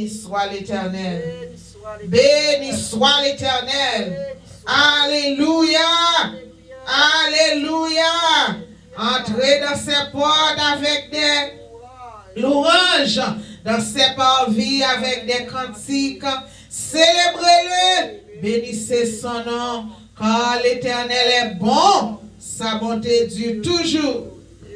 Béni soit l'Éternel. Béni soit l'Éternel. Alléluia. Alléluia. Entrez dans ses portes avec des louanges, dans ses parvis avec des cantiques. Célébrez-le. Bénissez son nom. Car l'Éternel est bon. Sa bonté dure toujours.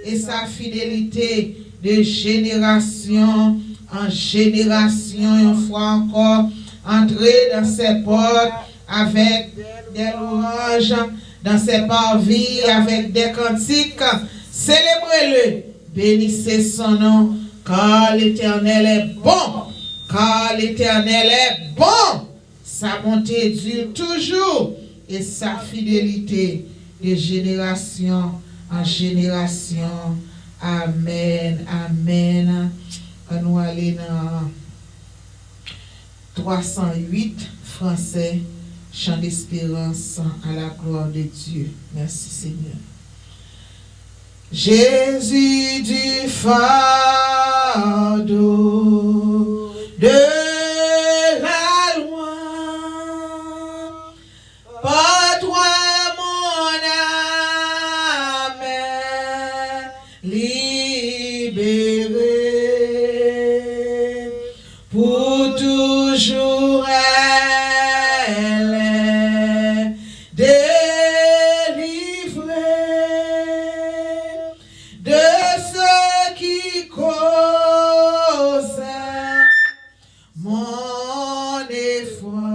Et sa fidélité de génération en génération. Une fois encore, entrez dans ses portes avec des louanges, dans ses parvis avec des cantiques. Célébrez-le, bénissez son nom, car l'Éternel est bon. Car l'Éternel est bon. Sa bonté dure toujours et sa fidélité de génération en génération. Amen, amen. Nous allons dans 308 français, chant d'espérance à la gloire de Dieu. Merci Seigneur. Jésus du fardeau de la loin, par toi mon âme est libérée, pour toujours elle est délivrée de ce qui cause mon effroi.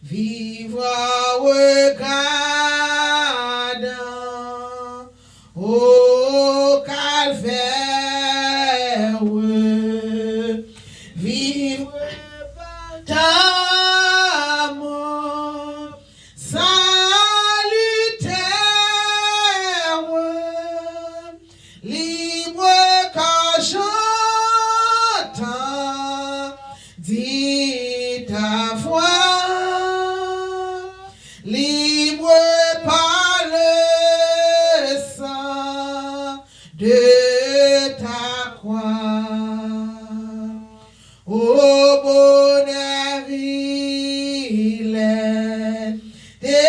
Vivre regardant au calvaire, vivre ta mort salutaire, libre quand j'entends dit ta voix, libre par le sang de ta croix. Au bonheur il est éternel,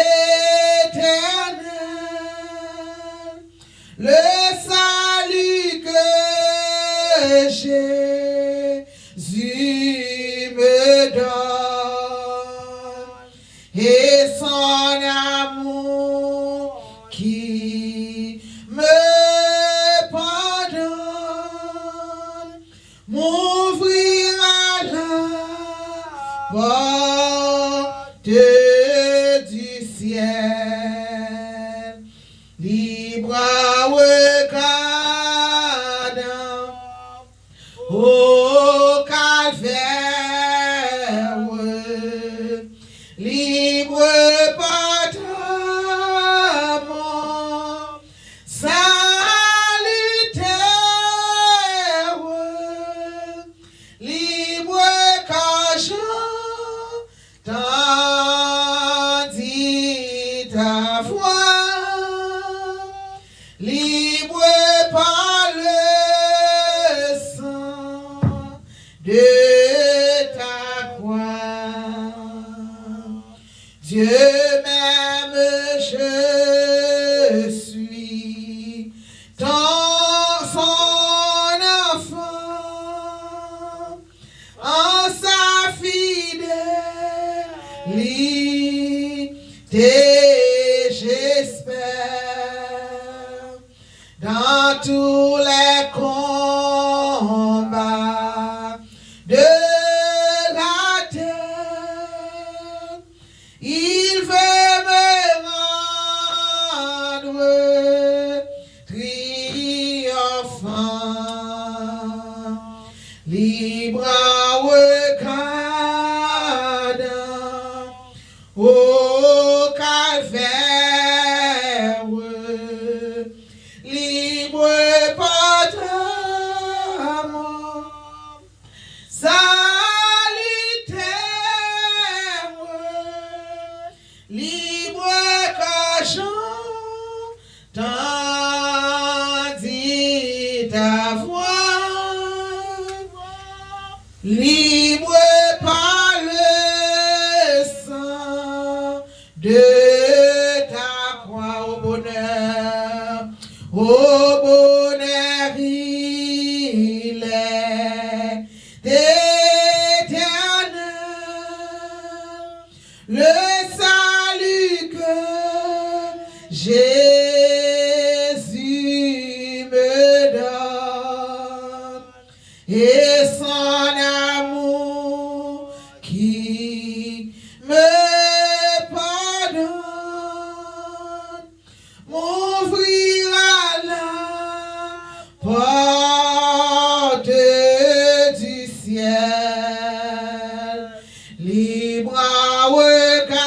le salut que Jésus me donne, et son amour qui me pardonne, m'ouvrira la porte du ciel, libre regardant au calvaire, libre par ta mort salutaire, libre quand j'entends dit ta voix, libre par le sang de ta croix. Dieu m'aime, je suis son enfant, en sa fidélité j'espère, dans tous les combats de la terre, il veut me rendre triomphant, libre regardant au calvaire, libre par ta mort salutaire, libre quand j'entends dit ta voix, libre par le sang de ta croix au bonheur il est éternel, le salut que Jésus me donne et son amour qui me pardonne m'ouvrira la porte du ciel, libre à regardant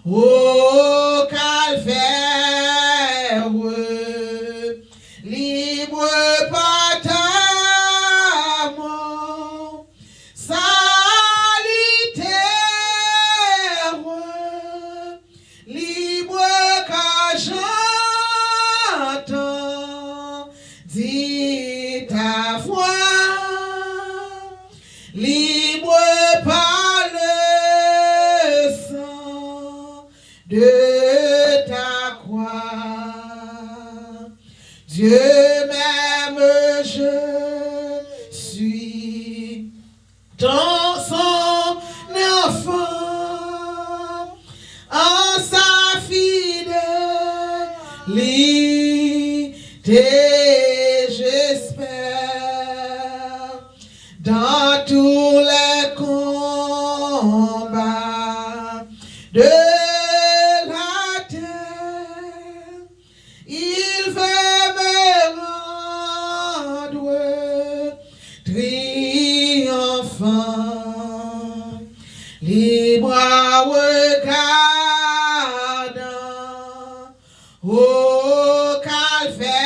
au calvaire, libre par ta mort salutaire, libre car j'entends dit ta voix, libre par le sang de ta croix. Dieu m'aime, je suis dans son enfant, en sa fidélité, j'espère, dans tous les combats de la terre, il veut me rendre triomphant, libre à regardant au calvaire,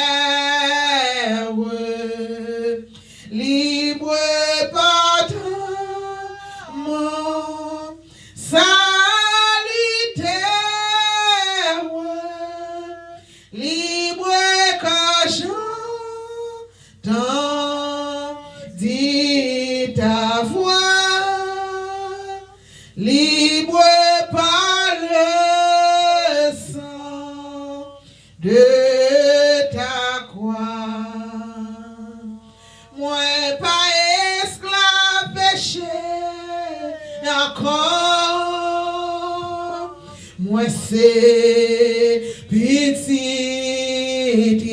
libre par ta mort salutaire, libre car j'entends dit ta voix, libre par le sang de ta croix. Moi pas esclave péché encore, moi c'est petit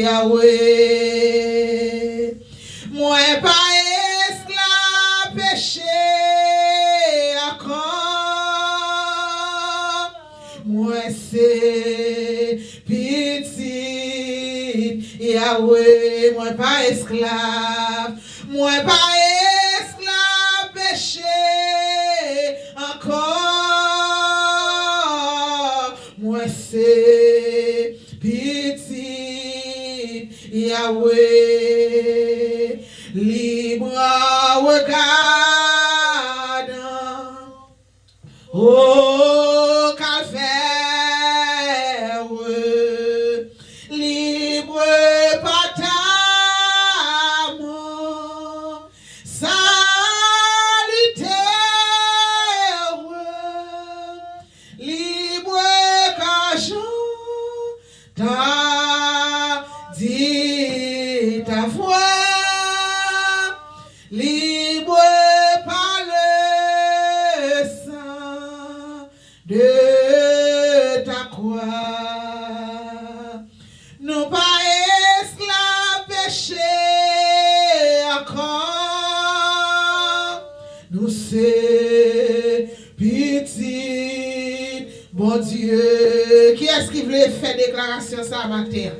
Yahweh. Moi pas esclave péché encore, moi c'est petit Yahweh. Moi pas esclave, moi pas esclave péché encore, moi c'est petit Yahweh, libre à regardant au calvaire, libre par ta mort salutaire, libre car j'entends dit ta voix, libre par le sang de ta croix. Nous pas esclaves péché encore, nous c'est petit bon Dieu. Qui est-ce qui voulait faire déclaration ça matin?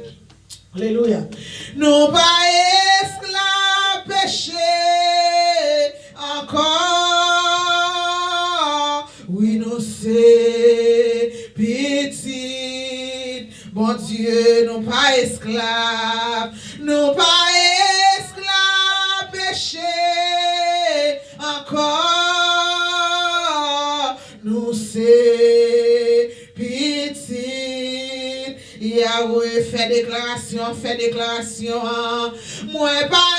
Alléluia. Nous pas esclaves péché encore, oui nous c'est petit bon Dieu. Nous pas esclaves, nous pas esclaves péché encore, nous c'est petit Yahweh. Fait déclaration, moi pas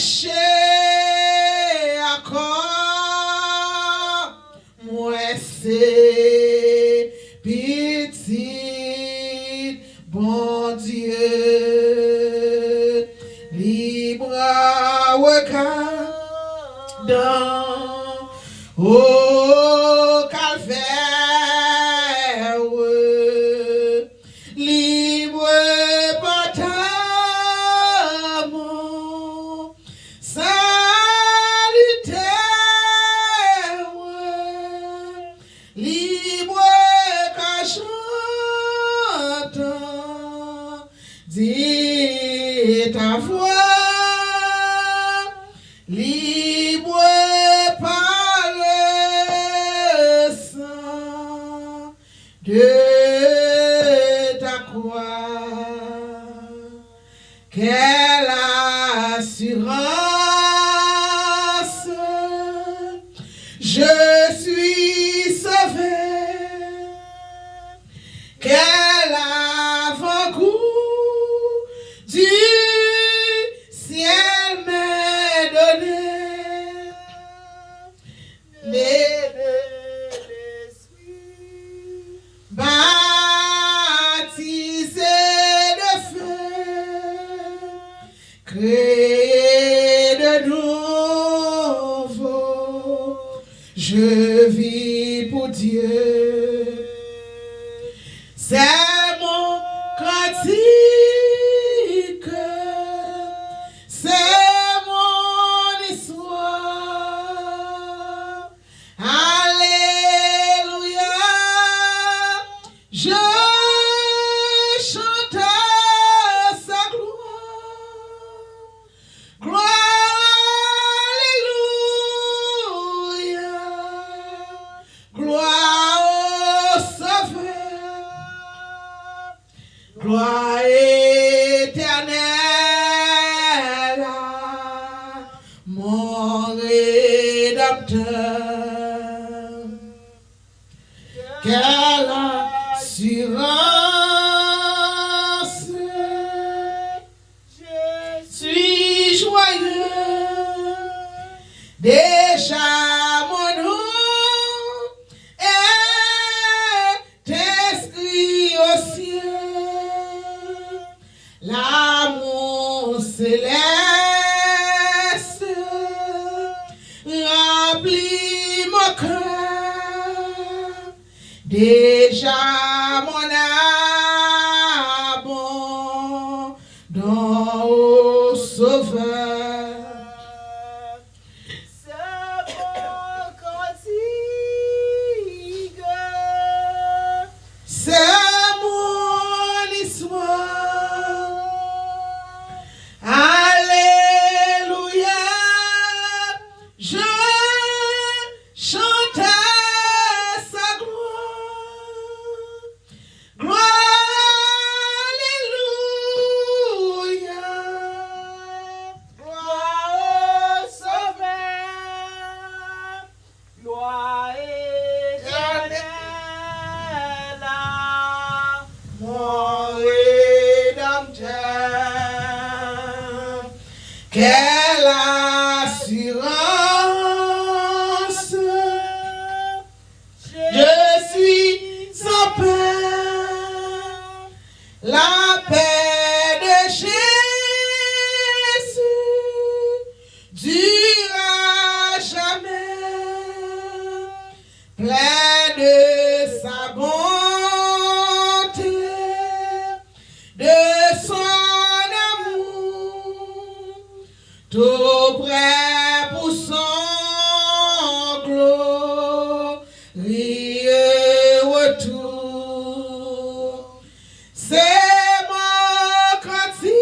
péché encore, moi c'est petit, bon Dieu, libre regardant au calvaire, libre baptême, salutaire, libre qu'à chantant, dit ta voix, libre par le sang de ta croix. Quelle assurance, je suis sauvé. Quel avant-goût du ciel m'est donné. L'esprit baptisé de feu, créé de nouveau, je vis pour Dieu. C'est mon cantique, c'est mon histoire. Alléluia, je chante sa gloire. Gloire, alléluia, gloire au Sauveur, gloire éternelle à mon Rédempteur. Quelle assurance, je suis joyeux, déjà mon nom est inscrit au ciel. L'amour céleste remplit mon cœur. Déjà mon abandon au Sauveur. C'est mon cantique, c'est mon histoire. Alléluia, je chante sa gloire. Gloire, alléluia, gloire au Sauveur, gloire éternelle à mon Rédempteur. Quelle assurance, je suis sans peur, la paix de Jésus durera jamais, plein de sa bonté, de son amour, tout prêt pour son glorieux retour. C'est mon cantique,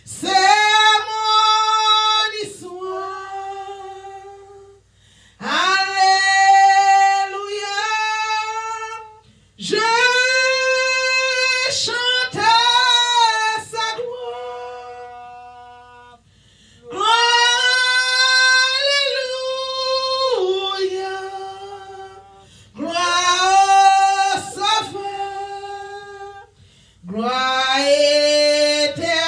c'est mon histoire. Alléluia, je chante sa gloire. Gloire, alléluia, gloire au Sauveur, gloire éternelle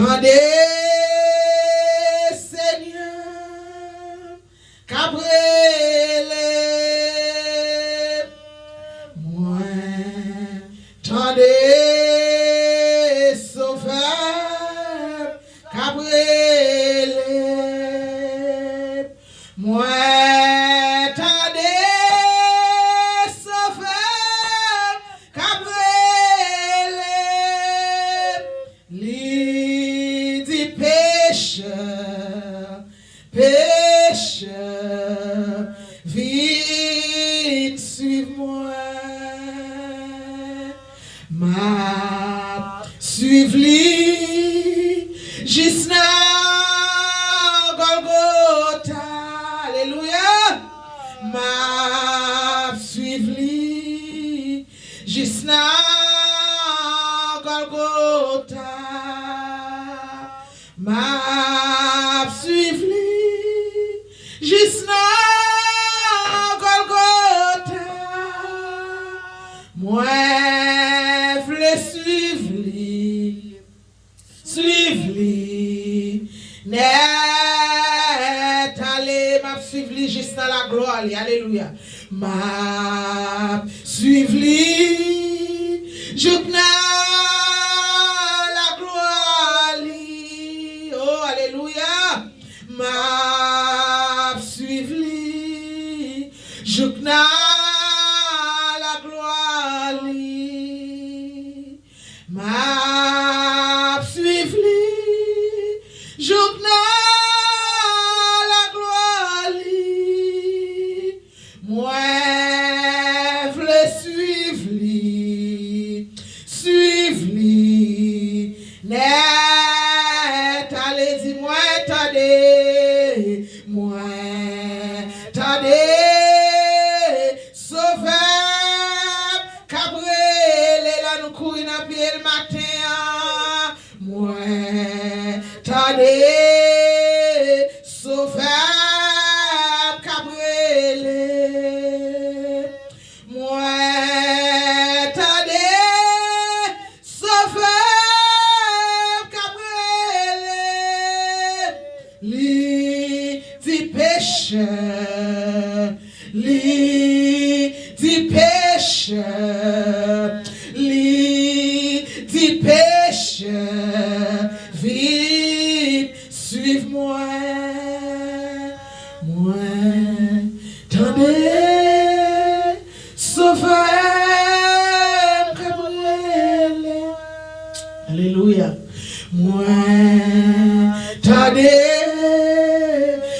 Tendez, Seigneur, qu'après moi, tendez, Sauveur, qu'après moi, tendez, Sauveur, qu'après les dit pécheur, pécheur, viens suivre-moi, m'a suivi, jusqu'à Golgotha, alléluia, m'a suivi, jusqu'à Golgotha, m'a suivi, jusqu'à Golgotha, moi v'le suivre, net allez m'a suivre jusqu'à la gloire, alléluia, m'a suivre, jusqu'à la gloire, oh alléluia, m'a suivre, jusqu'à la gloire, m'a suivre, jusqu'à la gloire, moi v'le suivre, net allez dis-moi tendez, moi tendez, Sauveur, Cabrel, là nous courir à pied le matin, moi tendez, Sauveur, Cabrel, moi tendez, Sauveur, Cabrel, li dit pécheur, li dit pécheur, li dit pécheur, viens suive-moi, moi tendez, Sauveur, Gabriel, alléluia, moi tendez,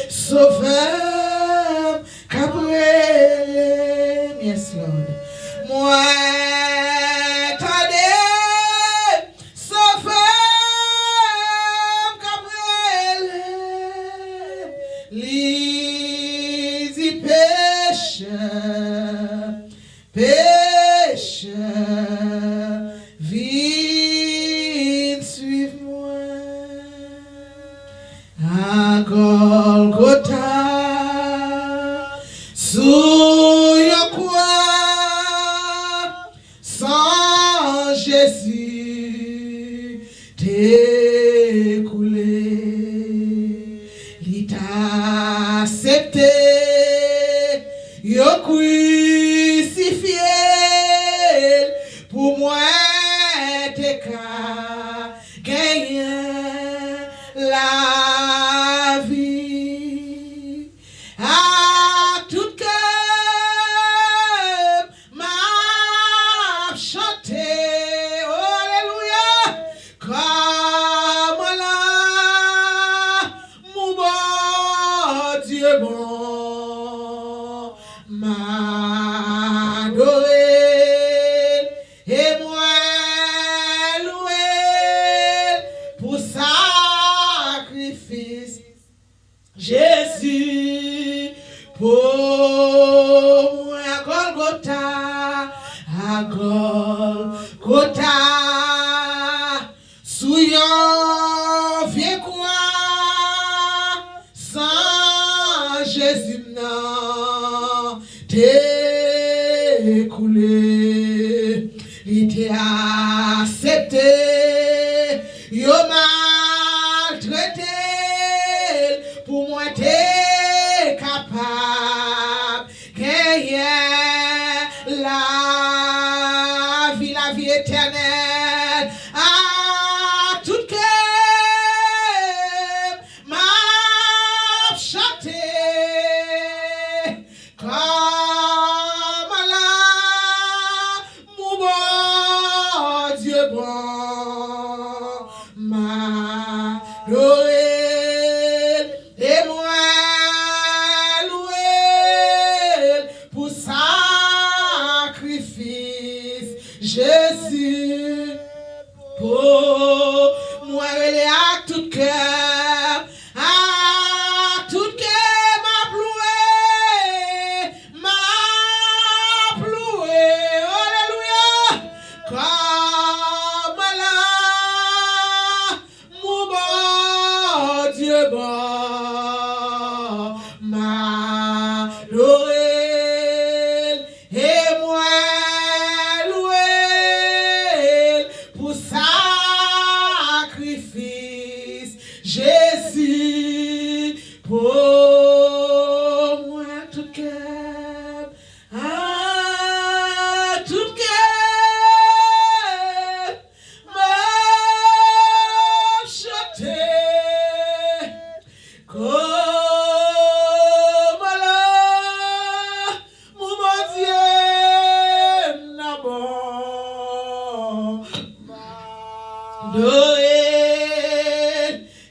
Sauveur, Gabriel, yes Lord, moi tendez, Sauveur, Gabriel, lisi pécheur, pécheur, viens suivre-moi à Golgotha, sous la croix, sans Jésus t'écouler, il t'a accepté, yo crucifié, pour moi t'es qu'à gagner la vie. À tout cœur m'a chanté, oh alléluia, comme là, mon bon Dieu bon, m'a adoré, et moi loué pour sacrifice. Jésus, pour moi, à Golgotha, sous yon vieux croix, sans Jésus, non, t'es coulé, il t'a accepté, yo m'a adoré et moi loué pour sacrifice Jésus pour moi tout cœur tout cœur m'a chanté comme là mon Dieu n'a bon adoré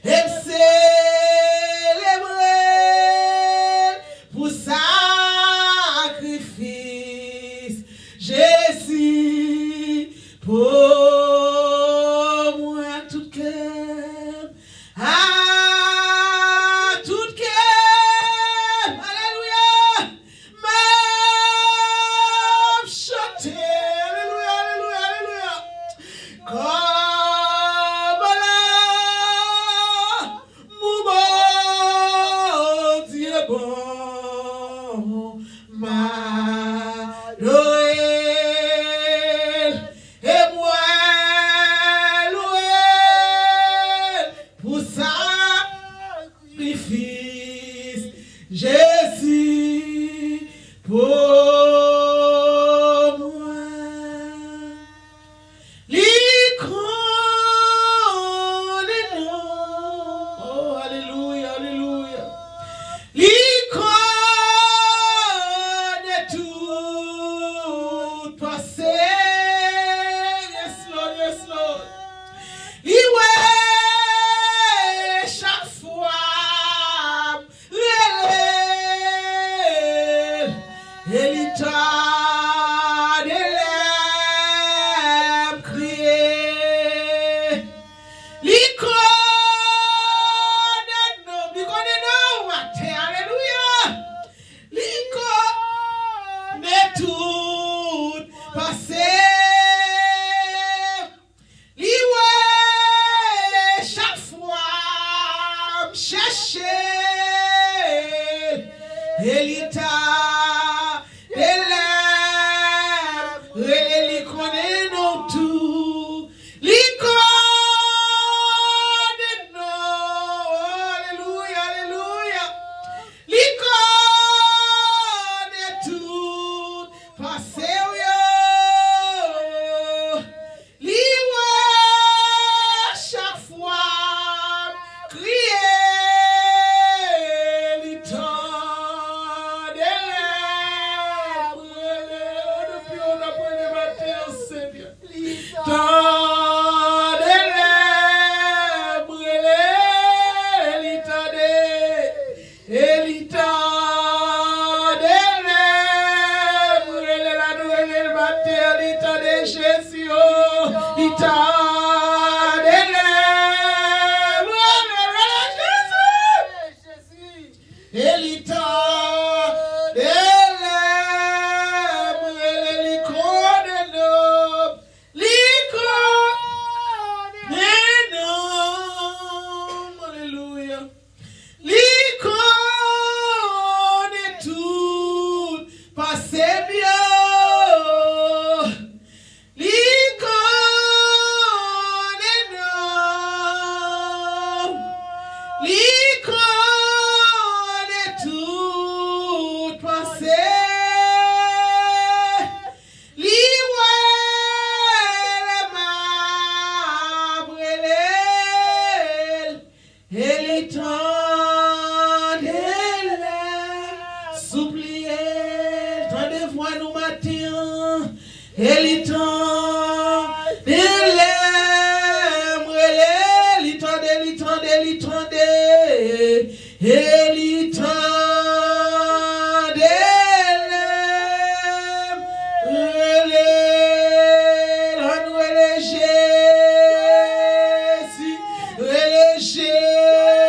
et célébrer pour sacrifice Jésus pour moi tout cœur tout cœur alléluia m'a chanté alléluia alléluia alléluia comme là mon Dieu bon m'adoré et moi loué pour sacrifice Jésus pour moi. L'icône est non. Oh, alléluia, alléluia. L'icône est tout passé. Yes, Lord, yes, Lord. Ouais, chaque fois, elle t'a de l'air crié. L'icône est non, matin, alléluia. L'icône est tout passé. Chaque fois, chercher, elle t'a de l'air, elle connaît non tout, l'icône non, alléluia, alléluia, l'icône est tout passé, chaque fois, crier, depuis on apprend les matins, Seigneur. Jésus, alléluia. L'icône est tout passé bien. L'icône est non. L'icône est tout passé. Elle est temps de supplier, temps de voir nous matin. Elle est temps de l'aimer, elle est temps de, elle est temps de, elle est temps de, elle est temps de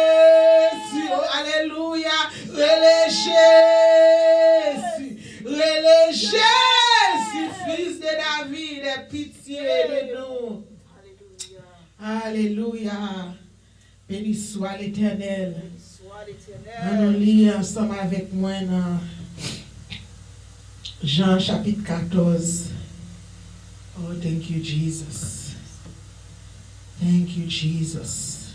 Jésus, oh, alléluia, Jésus, fils de David, aie pitié de nous. Alléluia. Béni soit l'Éternel. Nous lisons ensemble avec moi dans Jean chapitre 14. Oh, thank you, Jesus. Thank you, Jesus.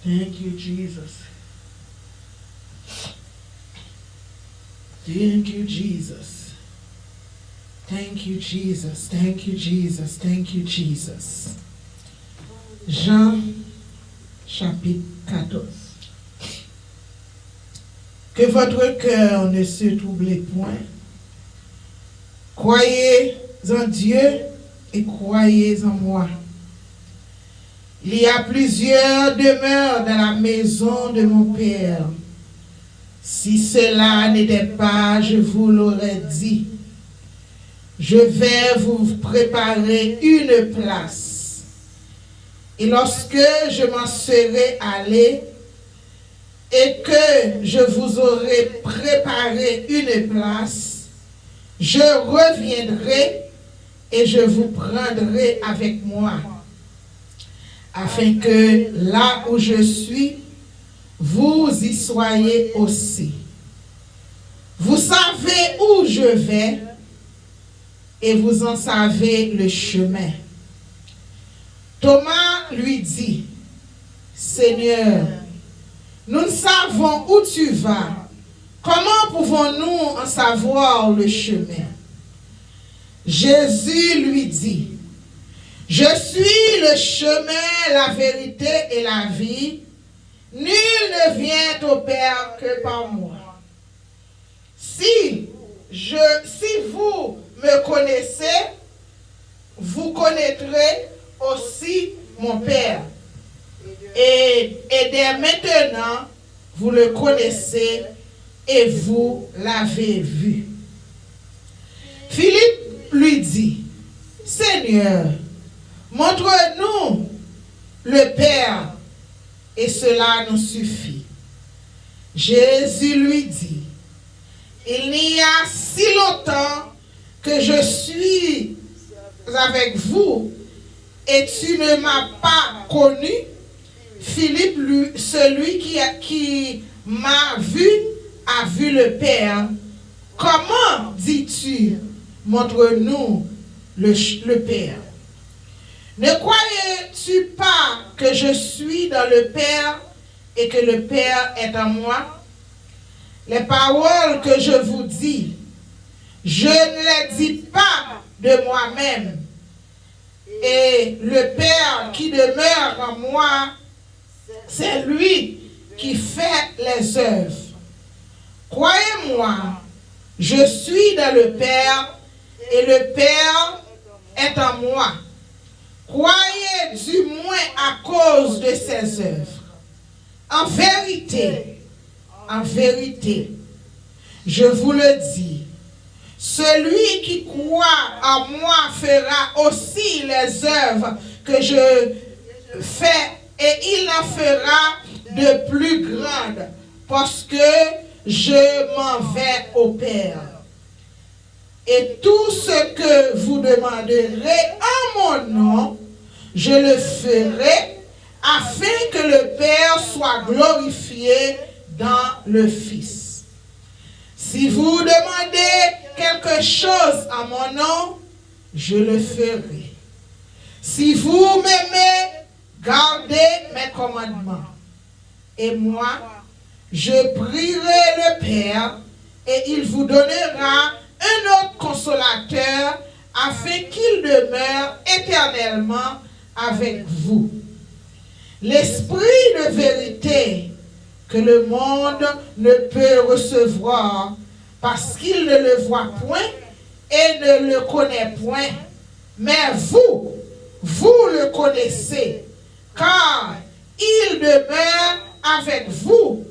Thank you, Jesus. Thank you, Jesus. Thank you, Jesus. Thank you, Jesus. Thank you, Jesus. Jean chapitre 14. Que votre cœur ne se trouble point. Croyez en Dieu et croyez en moi. Il y a plusieurs demeures dans la maison de mon Père. Si cela n'était pas, je vous l'aurais dit. Je vais vous préparer une place. Et lorsque je m'en serai allé et que je vous aurai préparé une place, je reviendrai et je vous prendrai avec moi, afin que là où je suis, vous y soyez aussi. Vous savez où je vais et vous en savez le chemin. Thomas lui dit, Seigneur, nous ne savons où tu vas. Comment pouvons-nous en savoir le chemin? Jésus lui dit, je suis le chemin, la vérité et la vie. Nul ne vient au Père que par moi. Si vous me connaissez, vous connaîtrez aussi mon Père. Et dès maintenant, vous le connaissez et vous l'avez vu. Philippe lui dit, Seigneur, montre-nous le Père, et cela nous suffit. Jésus lui dit, il n'y a si longtemps que je suis avec vous et tu ne m'as pas connu. Philippe, celui qui m'a vu, a vu le Père. Comment dis-tu, montre-nous le Père? Ne croyais-tu pas que je suis dans le Père et que le Père est en moi? Les paroles que je vous dis, je ne les dis pas de moi-même. Et le Père qui demeure en moi, c'est lui qui fait les œuvres. Croyez-moi, je suis dans le Père et le Père est en moi. Croyez du moins à cause de ses œuvres. En vérité, je vous le dis, celui qui croit en moi fera aussi les œuvres que je fais et il en fera de plus grandes parce que je m'en vais au Père. Et tout ce que vous demanderez en mon nom, je le ferai afin que le Père soit glorifié dans le Fils. Si vous demandez quelque chose en mon nom, je le ferai. Si vous m'aimez, gardez mes commandements. Et moi, je prierai le Père et il vous donnera un autre consolateur afin qu'il demeure éternellement avec vous. L'esprit de vérité que le monde ne peut recevoir parce qu'il ne le voit point et ne le connaît point. Mais vous le connaissez, car il demeure avec vous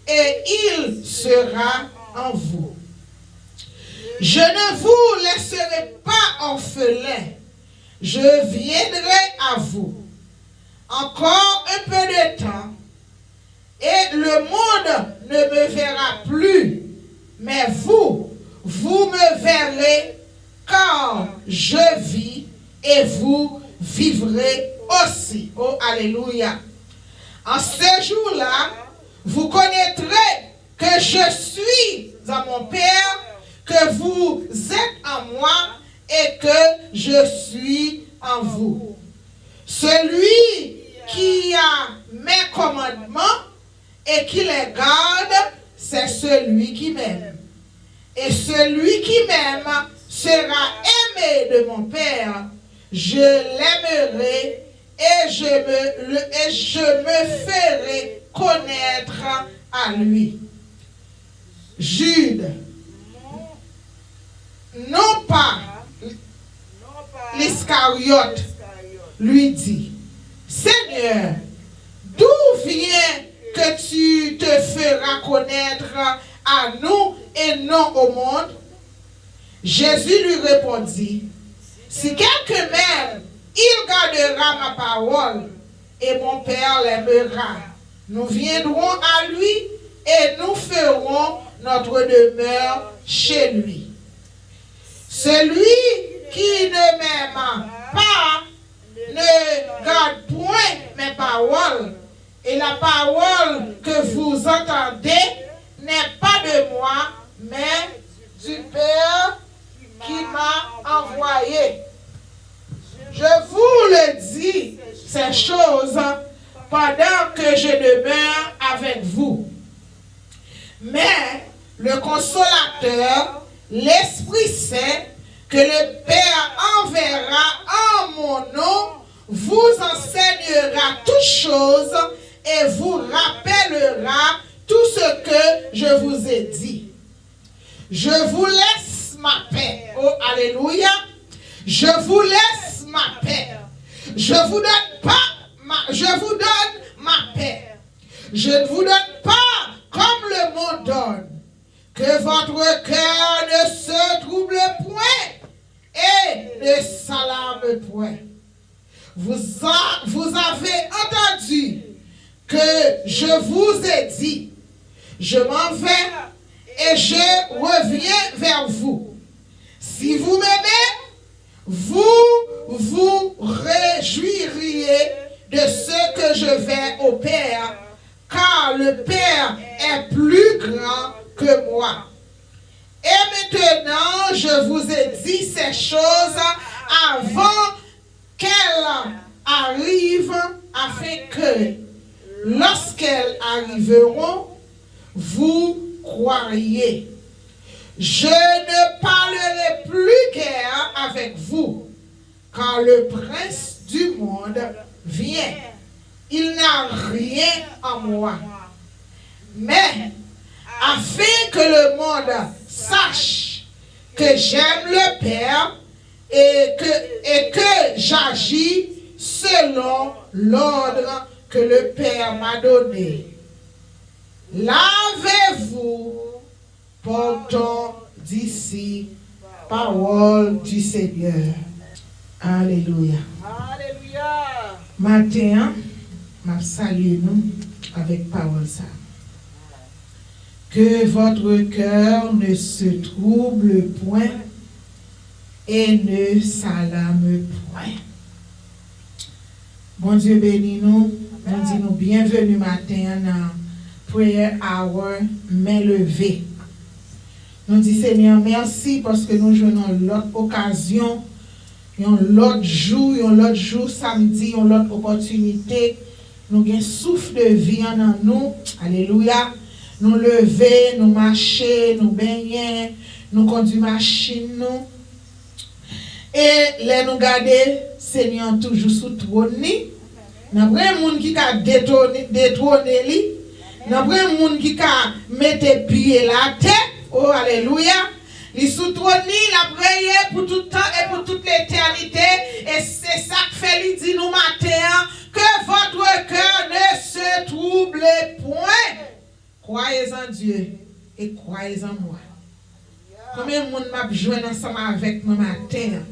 et il sera en vous. Je ne vous laisserai pas orphelin, je viendrai à vous. Encore un peu de temps, et le monde ne me verra plus, mais vous me verrez, car je vis et vous vivrez aussi. Oh, alléluia. En ce jour-là, vous connaîtrez que je suis à mon Père, que vous êtes en moi et que je suis en vous. Celui qui a mes commandements et qui les garde, c'est celui qui m'aime. Et celui qui m'aime sera aimé de mon Père. Je l'aimerai et je me ferai connaître à lui. Jude, non pas l'Iscariote, lui dit, Seigneur, d'où vient que tu te feras connaître à nous et non au monde? Jésus lui répondit, si quelqu'un m'aime, il gardera ma parole et mon Père l'aimera. Nous viendrons à lui et nous ferons notre demeure chez lui. Celui qui ne m'aime pas ne garde point mes paroles, et la parole que vous entendez n'est pas de moi, mais du Père qui m'a envoyé. Je vous le dis, ces choses, pendant que je demeure avec vous. Mais le consolateur, l'Esprit Saint, que le Père enverra en mon nom, vous enseignera toutes choses et vous rappellera tout ce que je vous ai dit. Je vous laisse ma paix. Oh, alléluia. Je vous laisse ma paix. Je vous donne ma paix. Je ne vous donne pas comme le monde donne. Que votre cœur ne se trouble point et ne s'alarme point. Vous avez entendu que je vous ai dit, je m'en vais et je reviens vers vous. Si vous m'aimez, vous vous réjouiriez de ce que je vais au Père, car le Père est plus grand que moi. Et maintenant, je vous ai dit ces choses avant qu'elles arrivent, afin que, lorsqu'elles arriveront, vous croiriez. Je ne parlerai plus guère avec vous, quand le prince du monde vient. Il n'a rien en moi. Mais, afin que le monde sache que j'aime le Père et que j'agis selon l'ordre que le Père m'a donné. Lavez-vous, portons d'ici, parole du Seigneur. Alléluia. Alléluia. Matin, m'a salué nous avec parole ça. Que votre cœur ne se trouble point et ne s'alarme point. Bon Dieu bénis nous. On dit nous bienvenue matin dans Prayer Hour, main levée. Nous dit Seigneur merci parce que nous jouons l'autre occasion, l'autre jour samedi, l'autre opportunité. Nous avons un souffle de vie en nous. Alléluia. Nous lever, nous marcher, nous baigner, nous conduire machine nous. Et les nous garder, Seigneur, toujours sous trône. Nous avons un monde qui a détrôné lui. Nous avons un monde qui a mis pied la tête. Oh, alléluia. Il sous trône, il a prié pour tout le temps et pour toute l'éternité. Et c'est ça que fait, il dit nous matin, que votre cœur ne se trouble point. Croyez en Dieu et croyez en moi. Combien de monde m'a joué ensemble avec moi matin,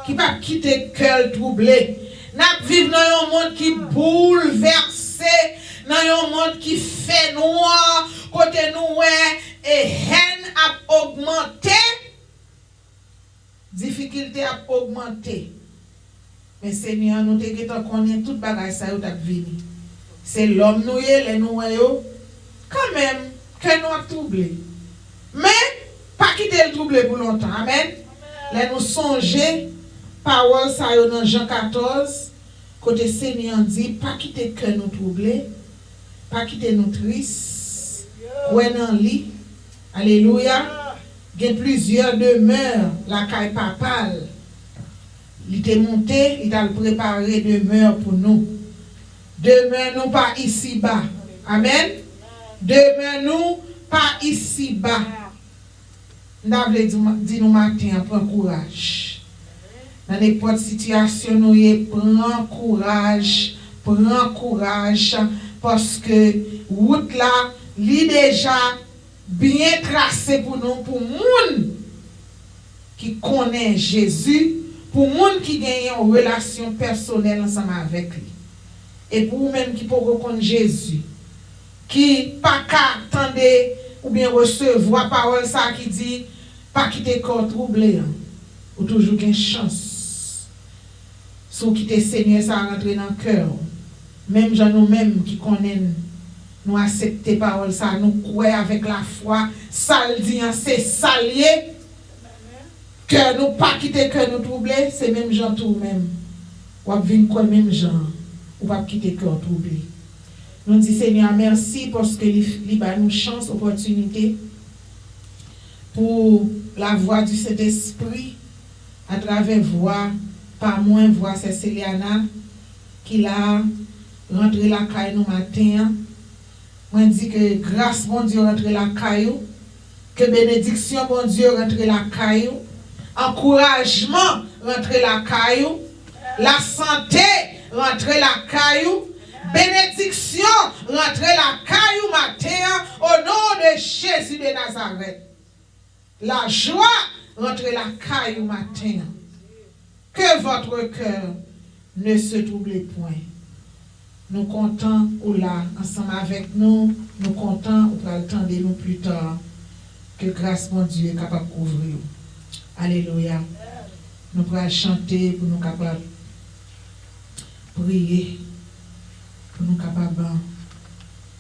qui va quitter le cœur troublé. Nous vivons dans un monde qui bouleversé, dans un monde qui fait noir, côté nous et haine a augmenté, difficulté a augmenté. Mais Seigneur, nous te connaissons tout bagage ça qui a venu. C'est l'homme nous les nous quand même que nous a troublé. Mais pas quitter le trouble troublé pour longtemps. Amen. Là, nous songer, parole ça dans Jean 14, côté Seigneur dit, pas quitter que nous troublés, pas quitter nous tristes, ouais dans lit. Alléluia. Il y a plusieurs demeures, la caille papale. Il était monté, il a préparé demeure pour nous. Demeure nous pas ici bas. Amen. Demeure nous pas ici bas. Nous avons dit nous matin, prends courage. Dans n'importe situation, nous prends courage, parce que route là, est déjà bien tracée pour nous, pour monde qui connaît Jésus, pour monde qui gagne une relation personnelle ensemble avec lui. Et pour vous-même qui peut reconnaître Jésus, qui pas qu'à attendre ou bien recevoir parole ça qui dit pas quitter corps troublé, ou toujours une chance. Sous quitter Seigneur ça rentrer dans le cœur. Même gens nous-mêmes qui connaissent, nous accepter parole ça, nous croyons avec la foi, ça le dit c'est salier. Que nous pas quitter que nous troublé, c'est même gens tout même. Ou venir quoi même gens, ou pas quitter cœur troublé. Nous disons Seigneur merci parce que il a nous chance, opportunité pour la voix du Saint-Esprit à travers voix, pas moins voix, c'est Céliana qui l'a rentré la caille nous matin. Moi dit que grâce bon Dieu rentre la caillou, que bénédiction bon Dieu rentre la caillou, encouragement rentre la caillou, la santé rentre la caillou, bénédiction rentre la caillou matin au nom de Jésus de Nazareth. La joie rentre la caillou matin. Que votre cœur ne se trouble point. Nous comptons ou là, ensemble avec nous, nous comptons ou pour attendre nous plus tard. Que grâce mon Dieu est capable de couvrir. Alléluia. Nous pourrons chanter pour nous capables prier, pour nous capables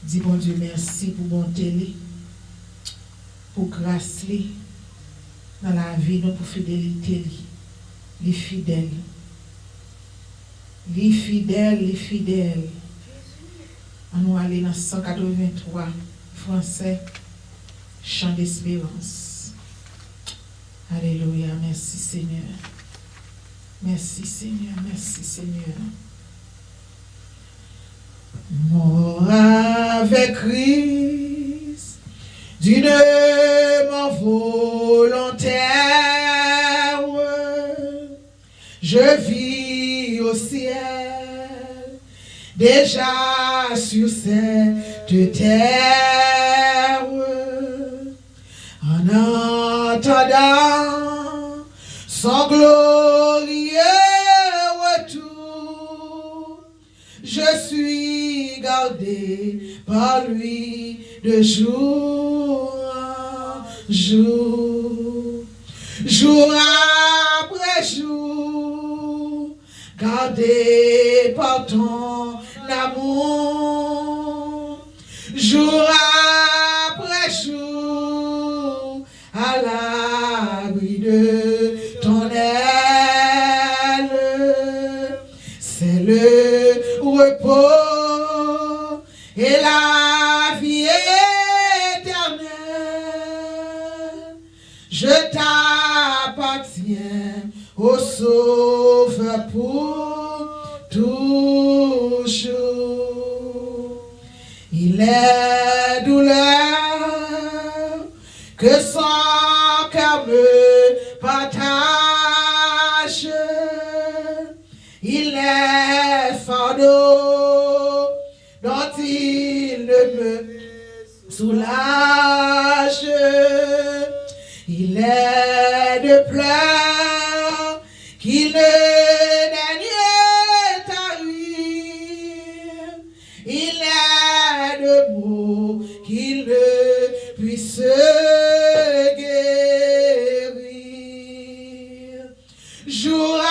dire bon Dieu merci pour bonté, pour grâce dans la vie, nous pour fidélité, les fidèles. Les fidèles. On nous aller dans 183 français, chant d'espérance. Alléluia, merci Seigneur. Merci Seigneur, merci Seigneur. Mort avec Christ, d'une mort volontaire, je vis au ciel, déjà sur cette terre, en entendant son glorieux retour, je suis gardé par lui de jour en jour, jour après jour, gardé par ton amour, jour après jour, à l'abri de ton aile, c'est le repos et la vie éternelle. Je t'appartiens au Sauveur pour toujours. Il est douleur que son cœur me partage. Il est fardeau dont il ne me soulage. Il est de pleurs qu'il ne daigne tarir. Il est de mots qu'il ne puisse guérir. Jour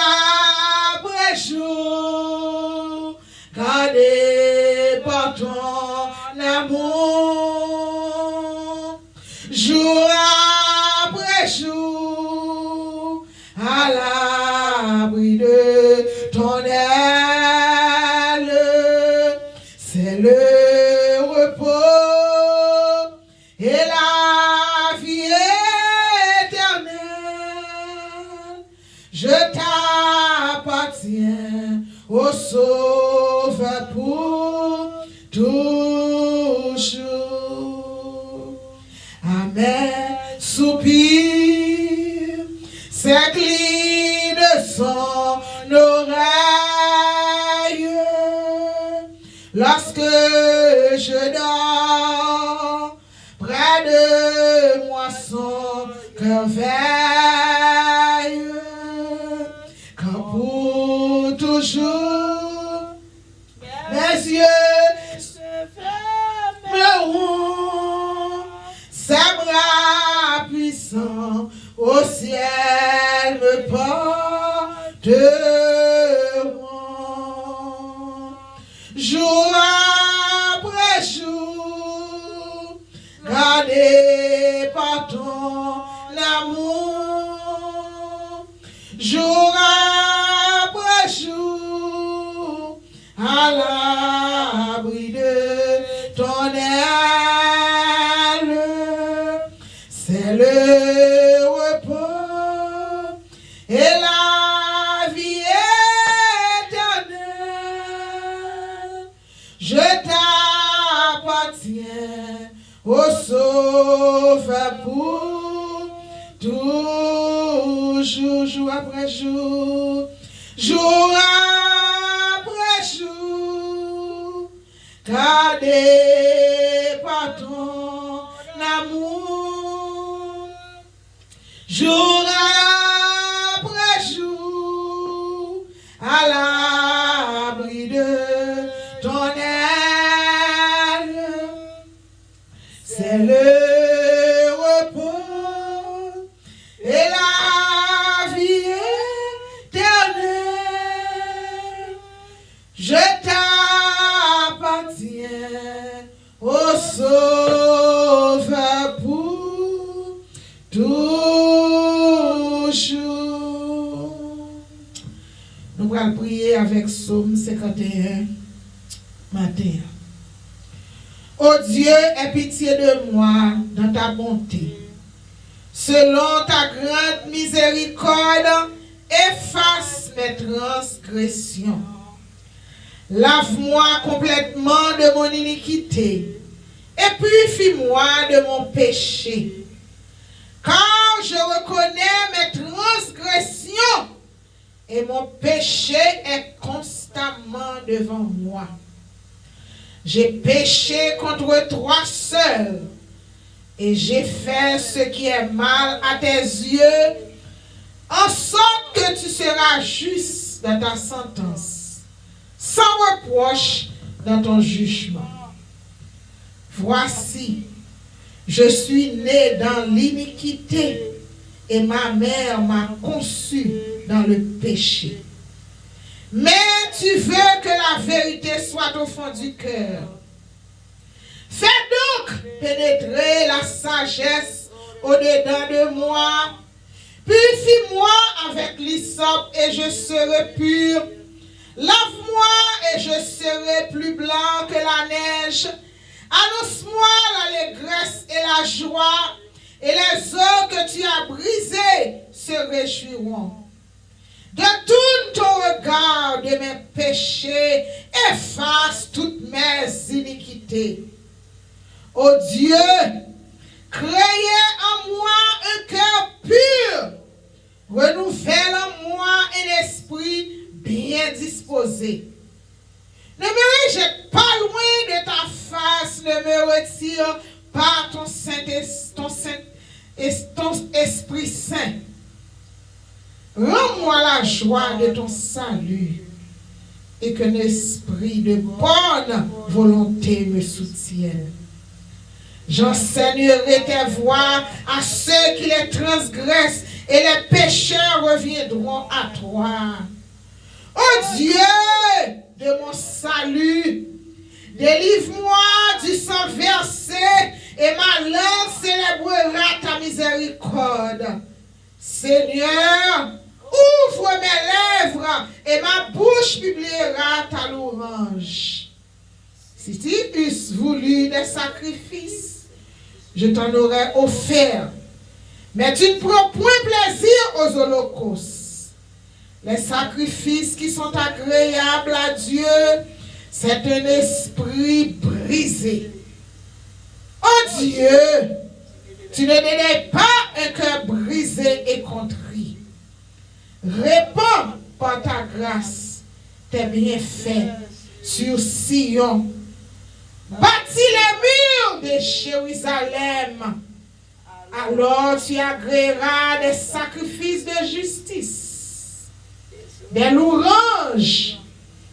après jour, gardé par ton amour. Jour après jour, soupir s'incline de son oreille. Lorsque je dors, près de moi son cœur veille. Quand pour toujours mes yeux se fermeront, ses bras puissants au ciel me porteront. Jour après jour, gardé par ton amour. Jour après jour, à l'abri de ton aile, c'est le repos et la vie éternelle. Je t'appartiens, ô Sauveur, pour toujours, jour après jour, jour après jour, gardé par ton amour. Jour après jour, à l'abri de ton aile, c'est le repos et la vie éternelle. Je t'appartiens, ô Sauveur, pour toujours. Nous allons prier avec Psaume 51 matin. Ô Dieu, aie pitié de moi dans ta bonté. Selon ta grande miséricorde, efface mes transgressions. Lave-moi complètement de mon iniquité et purifie-moi de mon péché. Car je reconnais mes transgressions et mon péché est constamment devant moi. J'ai péché contre toi seul et j'ai fait ce qui est mal à tes yeux, en sorte que tu seras juste dans ta sentence, sans reproche dans ton jugement. Voici, je suis né dans l'iniquité et ma mère m'a conçu dans le péché. Mais tu veux que la vérité soit au fond du cœur. Fais donc pénétrer la sagesse au-dedans de moi. Purifie-moi avec l'hysope et je serai pur. Lave-moi et je serai plus blanc que la neige. Annonce-moi l'allégresse et la joie, et les eaux que tu as brisées se réjouiront. Détourne ton regard de mes péchés, efface toutes mes iniquités. Ô Dieu, créez en moi un cœur pur, renouvelle en moi un esprit bien disposé. Ne me rejette pas loin de ta face, ne me retire pas ton Esprit Saint. Rends-moi la joie de ton salut et qu'un esprit de bonne volonté me soutienne. J'enseignerai tes voies à ceux qui les transgressent et les pécheurs reviendront à toi. Ô Dieu de mon salut, délivre-moi du sang versé et ma langue célébrera ta miséricorde. Seigneur, ouvre mes lèvres et ma bouche publiera ta louange. Si tu eusses voulu des sacrifices, je t'en aurais offert. Mais tu ne prends point plaisir aux holocaustes. Les sacrifices qui sont agréables à Dieu, c'est un esprit brisé. Oh Dieu, tu ne dédaies pas contrit. Répands par ta grâce tes bienfaits sur Sion. Bâtis les murs de Jérusalem. Alors tu agréeras des sacrifices de justice, des louanges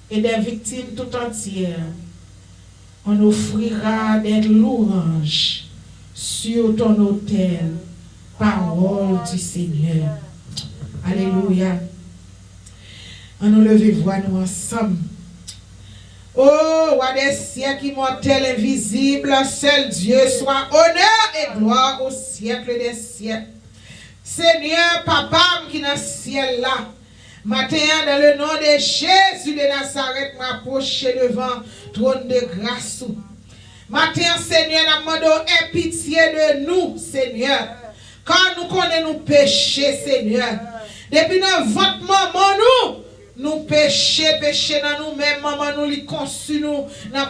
et des victimes tout entières. On offrira des louanges sur ton autel, parole du Seigneur. Alléluia. On nous lever voix nous ensemble. Oh, roi des siècles immortel, invisible, seul Dieu, soit honneur et gloire au siècle des siècles. Seigneur, papa qui est dans le ciel là, matin dans le nom de Jésus de Nazareth, m'approcher devant trône de grâce. Matin, Seigneur, nous demandons pitié de nous, Seigneur, quand nous connaissons nos péchés, Seigneur. Depuis notre ventre, maman, nous péché dans nous-mêmes, maman, nous les conçus, nous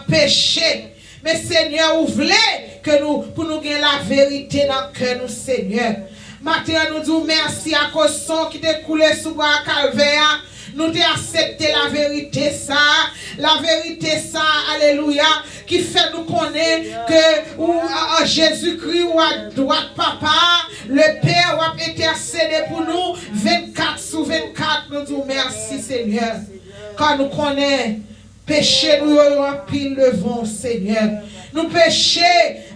péché. Mais Seigneur, vous voulez que nous, pour nous gagner la vérité dans le cœur, nous, Seigneur. Matin, nous disons merci à cause de son qui t'est coulé sous bois calvaire. Nous t'ai accepté la vérité, ça, alléluia, qui fait nous connaître que Jésus-Christ ou à droite, papa, le Père a intercédé pour nous 24 sur 24. Nous disons merci, Seigneur, quand nous connaissons péché, nous en pile devant, Seigneur. Nous péchons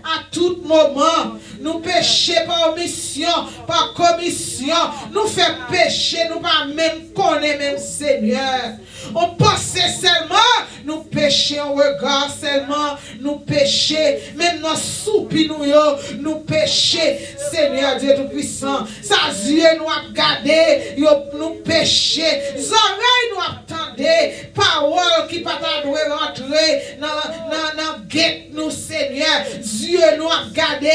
à tout moment. Nous péchons par omission, par commission. Nous faisons pécher, nous pas même connaître même Seigneur. On pensait seulement, nous péchons, on regarde seulement, nous péchons. Même nos soupir, nous péchons. Seigneur Dieu Tout-Puissant, sa yeux nous a gardé, nous péchons. Les oreilles nous attendent, parole qui pas doit rentrer dans guette nous, Seigneur. Dieu nous a gardé,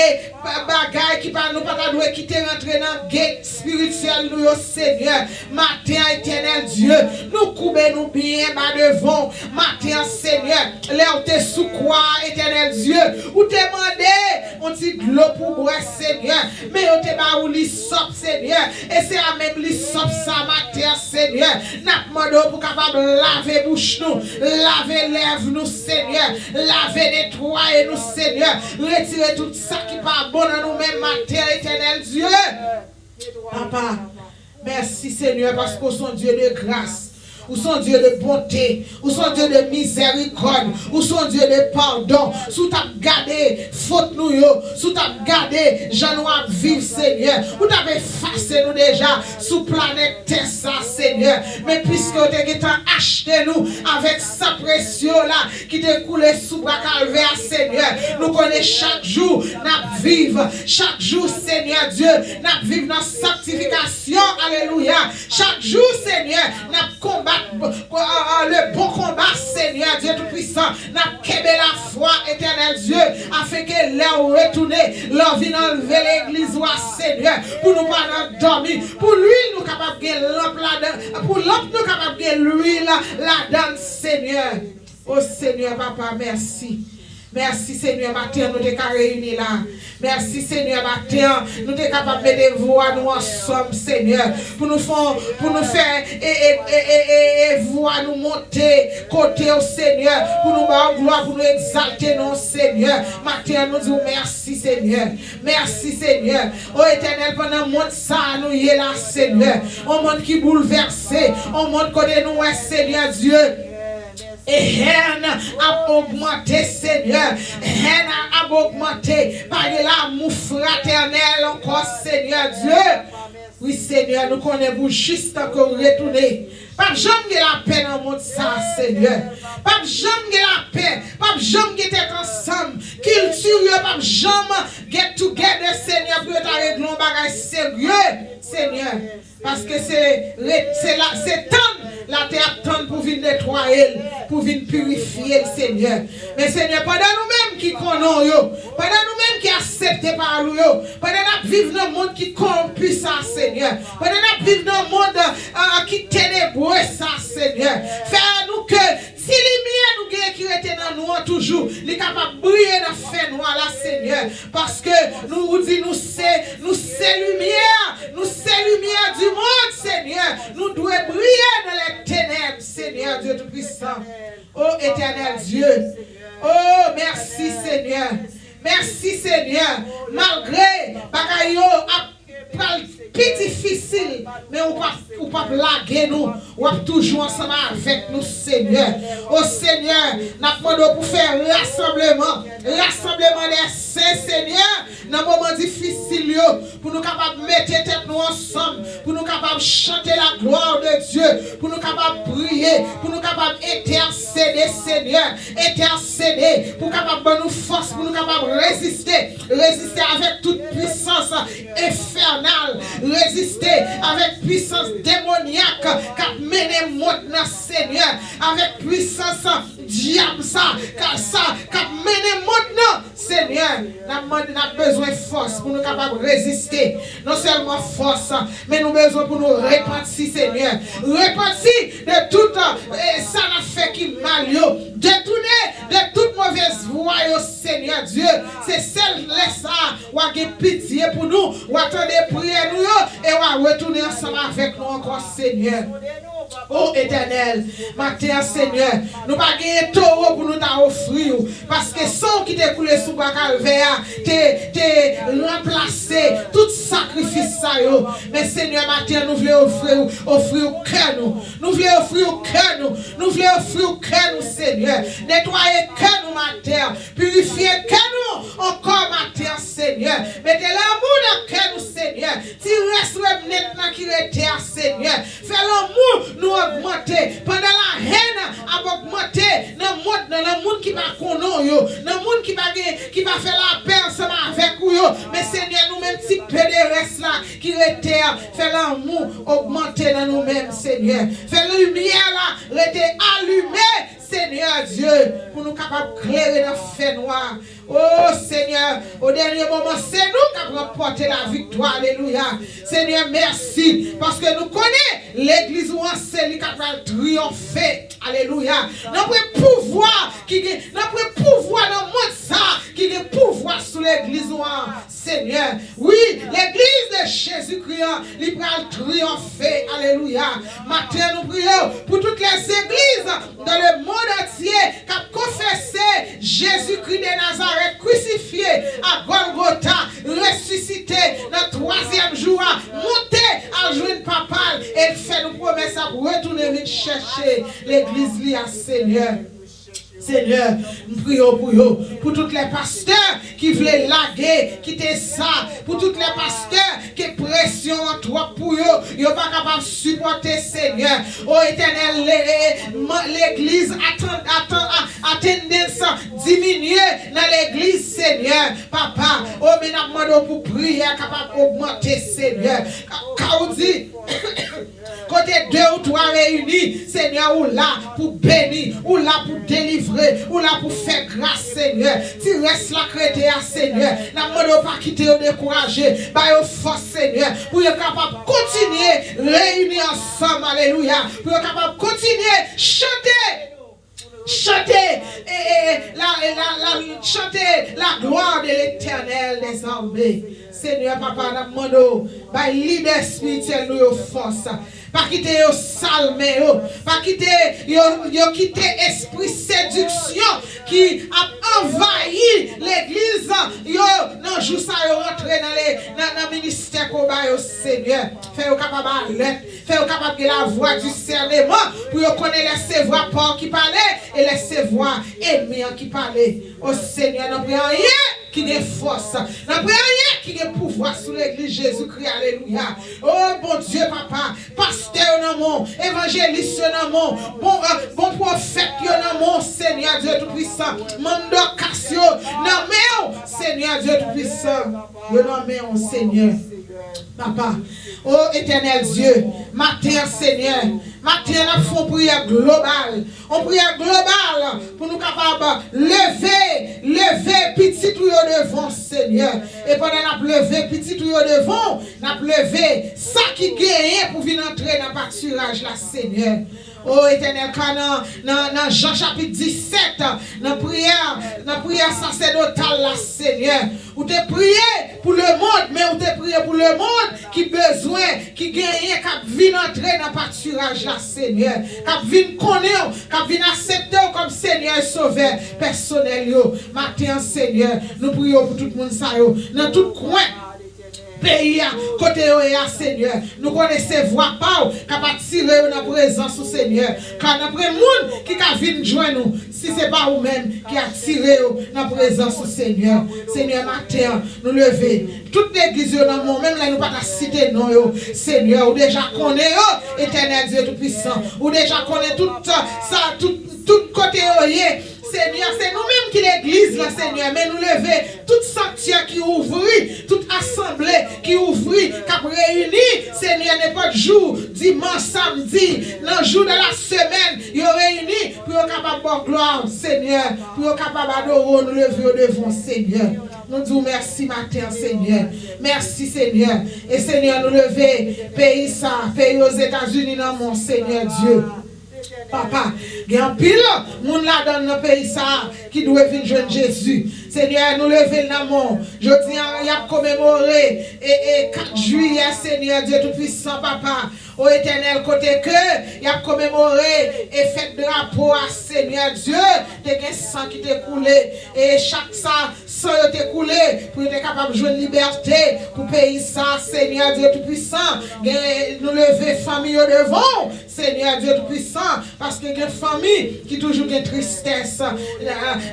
bagaille qui pas nous pas doit quitter rentrer dans guette spirituelle nous, Seigneur. Matin éternel Dieu, nous coubons nous bien bas devant. Matin Seigneur, là où t'es sous quoi, éternel Dieu, où t'es demandé, on dit de l'eau pour boire, Seigneur, mais on t'es pas où l'issop, Seigneur, et c'est la même l'issop ça, matin Seigneur, n'a demandé pour capable laver bouche nous, laver lèvres nous, Seigneur, laver nettoyer nous, Seigneur, retirer tout ça qui pas bon dans nous-mêmes, matin éternel Dieu. Papa, merci Seigneur, parce que son Dieu de grâce. Ou son Dieu de bonté, ou son Dieu de miséricorde, ou son Dieu de pardon, sous ta gardé faute nous yo, sous ta gardé j'en ai vivre Seigneur, ou t'as effacé nous déjà sous planète Terre Seigneur, mais puisque tu as acheté nous avec sa précieux là qui te coulé sous bras calvaire Seigneur, nous connaissons chaque jour n'a vivre, chaque jour Seigneur Dieu, n'a vivre dans sanctification, alléluia, chaque jour Seigneur, n'a combattre le bon combat, Seigneur Dieu Tout-Puissant, n'a qu'aimé la foi, éternel Dieu, afin que leur retourner, leur vie enlever l'église, Seigneur, pour nous pas dormir, pour lui nous capables de lampe là-dedans, pour l'autre nous capables de l'huile là-dedans, Seigneur. Oh Seigneur, papa, merci. Merci Seigneur, matin, nous sommes réunis là. Merci Seigneur, matin, nous sommes capables de mettre voix nous ensemble, Seigneur, pour nous faire et voix nous monter côté au Seigneur, pour nous faire gloire, pour nous exalter non Seigneur. Matin, nous disons merci Seigneur. Merci Seigneur. Oh Éternel, pendant le monde ça, nous y est là, Seigneur. Un monde qui bouleversé, un monde côté nous, Seigneur Dieu. Et haine a augmenté, Seigneur. Haine a augmenté par l'amour fraternel encore, Seigneur Dieu. Oui, Seigneur, nous connaissons juste encore retourner. Pas jamais la paix dans le monde, ça, Seigneur. Pas jamais la paix. Pas jamais être ensemble. Culture, pas jamais get together, Seigneur, pour te régler un bagage sérieux, Seigneur. Parce que c'est temps. La terre attend pour venir nettoyer, pour venir purifier, Seigneur. Mais Seigneur, pendant nous-mêmes qui connaissons, pendant nous-mêmes qui acceptons par nous, pendant nous vivons dans un monde qui corrompu ça, Seigneur. Pendant nous vivons dans un monde qui ténébreux ça, Seigneur. Fais-nous que si lumière nous qui était dans nous toujours, il est capable de briller dans le feu noir là, Seigneur. Parce que nous disons, nous c'est lumière mais ou pas blaguer nous, ou toujours ensemble avec nous, Seigneur. Oh Seigneur, nous demandons pour faire rassemblement des saints, Seigneur, dans moment difficile, pour nous capables de mettre tête nous ensemble, pour nous capables de chanter la gloire de Dieu, pour nous capables de prier, pour nous capables d'intercéder, Seigneur, intercéder, pour capables de nous force, pour nous capables de résister avec toute puissance infernale, résister avec puissance démoniaque, qui mène maintenant, Seigneur, avec puissance diable, qui mène maintenant, Seigneur, nous avons besoin de force pour nous capables de résister. Non seulement force, mais nous avons besoin pour nous repentir, Seigneur. Repentir de tout ça n'a fait qui mal, détourner de toute mauvaise voie, Seigneur Dieu. C'est celle-là, ou a pitié pour nous, ou attendez prier nous, et ou retourner ensemble avec nous encore, Seigneur. Oh Éternel, matin Seigneur, nous pas gagner taureau pour nous t'offrir parce que sans qui t'est coulé sous le calvaire, t'es remplacé tout sacrifice ça yo. Mais Seigneur, matin nous voulons offrir au cœur nous voulons offrir au cœur nous voulons offrir au cœur nous, Seigneur. Nettoyer cœur nous matin, purifier cœur nous encore matin, Seigneur. Mettez l'amour dans cœur nous, Seigneur. Si reste maintenant qui était Seigneur, fais l'amour nous augmenter pendant la haine a augmenter dans le monde qui va connaître yo, dans le monde qui va faire la paix ensemble avec vous yo. Mais Seigneur, nous même si peu de reste là qui était fait l'amour augmenter dans nous mêmes, Seigneur. Fait la lumière là rester allumée, Seigneur Dieu, pour nous capables de clairer dans le fait noir. Oh Seigneur, au dernier moment, c'est nous qui avons remporté la victoire. Alléluia. Seigneur, merci. Parce que nous connaissons l'église où c'est lui qui va triompher. Alléluia. Notre pouvoir dans le monde ça, qui a pouvoir sur l'église où Seigneur. Oui, l'église de Jésus-Christ, il va triompher. Alléluia. Matin, nous prions pour toutes les églises dans le monde entier qui ont confessé Jésus-Christ de Nazareth crucifié à Golgotha, ressuscité dans le 3e jour, monté à jouer papal et fait nous promesses à retourner chercher l'église liée à Seigneur. Seigneur, nous prions pour tous les pasteurs qui veulent laguer, quitter ça, pour tous les pasteurs qui pression trop pour eux, ils ne sont pas capables de supporter, Seigneur. Oh Éternel, l'église a tendance à diminuer dans l'église, Seigneur. Papa, oh, mais nous demandons pour prier, capable d'augmenter, Seigneur. Quand on dit, côté 2 ou 3 réunis, Seigneur, ou là pour bénir, ou là pour délivrer, ou là pour faire grâce, Seigneur. Si reste la chrétien, Seigneur, nous ne demandons pas quitter ou décourager, par force, Seigneur, pour être capable de continuer réunis ensemble, alléluia, pour être capable de continuer chanter la gloire de l'Éternel des armées. Seigneur, papa, nous demandons, par leader spirituel, nous force. Pas quitter yo salmé yo, pas quitter yo quitter esprit séduction qui a envahi l'église yo non jour ça yo rentrer dans ministère combat yo, Seigneur. Fait yo capable alerte, fait yo capable de la voix du discernement pour yo connaître les voix porcs qui parlaient et les voix ennemis qui parlaient. Oh Seigneur, nous prions rien qui n'est force. Nous prions rien qui n'est pouvoir sur l'église Jésus-Christ. Alléluia. Oh bon Dieu, papa, pasteur dans mon, évangéliste dans mon, bon prophète dans mon, Seigneur Dieu Tout-Puissant. Mando Cassio, nommez Seigneur Dieu Tout-Puissant. Nous nommons Seigneur. Papa, oh éternel Dieu, matin Seigneur, matin nous faisons prière globale. On prière globale pour nous capables lever petit tout devant Seigneur. Et pendant nous lever petit tout devant, nous lever ça qui gagne pour venir entrer dans le pâturage là, Seigneur. Oh éternel, dans Jean chapitre 17, dans prière sacerdotale là, Seigneur, où tu prié pour le monde, mais où tu prié pour le monde qui besoin, qui gagne, qui vient entrer dans le pâturage là, Seigneur, qui vient connaître, qui vient accepter comme Seigneur sauveur personnel. Matin, Seigneur, nous prions pour tout le monde, ça, dans tout coin. pays, côté OEA, Seigneur. Nous connaissons voix pas, capable de tirer dans la présence du Seigneur. Car nous prenons le monde qui a vu joindre nous, si ce n'est pas vous-même qui a tiré dans la présence du Seigneur. Seigneur, matin, nous lever. Toute l'église, même là, nous pas citer non, Seigneur, ou déjà connaît, éternel Dieu Tout-Puissant, ou déjà connaît tout ça, tout côté OEA. Seigneur, c'est nous-mêmes qui l'église, là, Seigneur, mais nous lever toute sanctuaire qui ouvre, toute assemblée qui ouvre, qui a réuni, Seigneur, n'importe jour, dimanche, samedi, dans le jour de la semaine, ils ont réuni pour être capable de gloire, Seigneur, pour être capable d'adorer, nous lever devant, Seigneur. Nous disons merci matin, Seigneur. Merci, Seigneur. Et Seigneur, nous lever, pays ça, pays aux États-Unis, dans mon Seigneur Dieu. Papa, il y a un pile, moun la dans le pays ça qui doit venir joindre Jésus. Seigneur, nous lever le nom. Je dis, il y a commémoré et 4 juillet, Seigneur Dieu Tout-Puissant, Papa. Au éternel côté que, il a commémoré et fait drapeau à Seigneur Dieu, des sang qui t'est coulé, et chaque sang t'est coulé, pour être capable de jouer une liberté, pour payer ça, Seigneur Dieu Tout-Puissant. Nous lever famille devant, Seigneur Dieu Tout-Puissant, parce que il y a une famille qui toujours une tristesse dans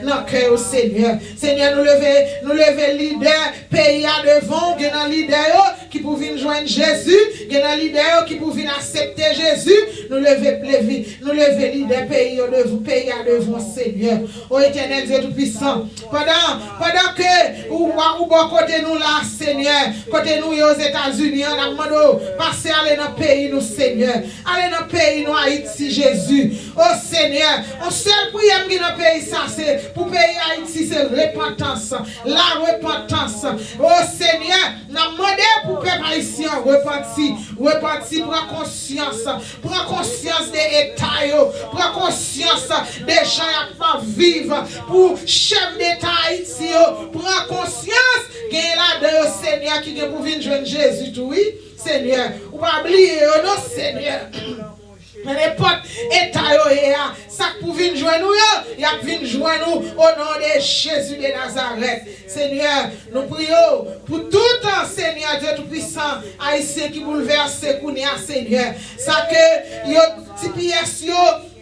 le cœur, Seigneur. Seigneur, nous lever leader, pays à devant, il y a un leader qui peut venir joindre Jésus, il y a un leader qui peut venir accepter Jésus, nous lever leader, pays à devant, Seigneur. Ô éternel Dieu Tout-Puissant, pendant que ou bon côté nous là, Seigneur, côté nous aux États-Unis, on a demandé passer aller dans le pays nous, Seigneur. Aller dans le pays nous, Haïti, Jésus. Oh Seigneur, on seul prière qui dans le pays ça, c'est pour pays Haïti, c'est repentance. La repentance. Oh Seigneur, nous demandé pour peuple haïtien repentir, prends conscience des états, prends conscience des gens qui pas vivre pour chef d'État Haïti, prends conscience qu'il y a là de Seigneur qui est pour venir joindre Jésus, oui, Seigneur, ou pas oublier, non, Seigneur. N'importe état, ça pour venir joindre nous, il a venir joindre nous au nom de Jésus de Nazareth. Seigneur, nous prions pour tout un Seigneur Dieu Tout-Puissant, haïtien qui bouleverse, Seigneur. Ça que, yo, ti pièce,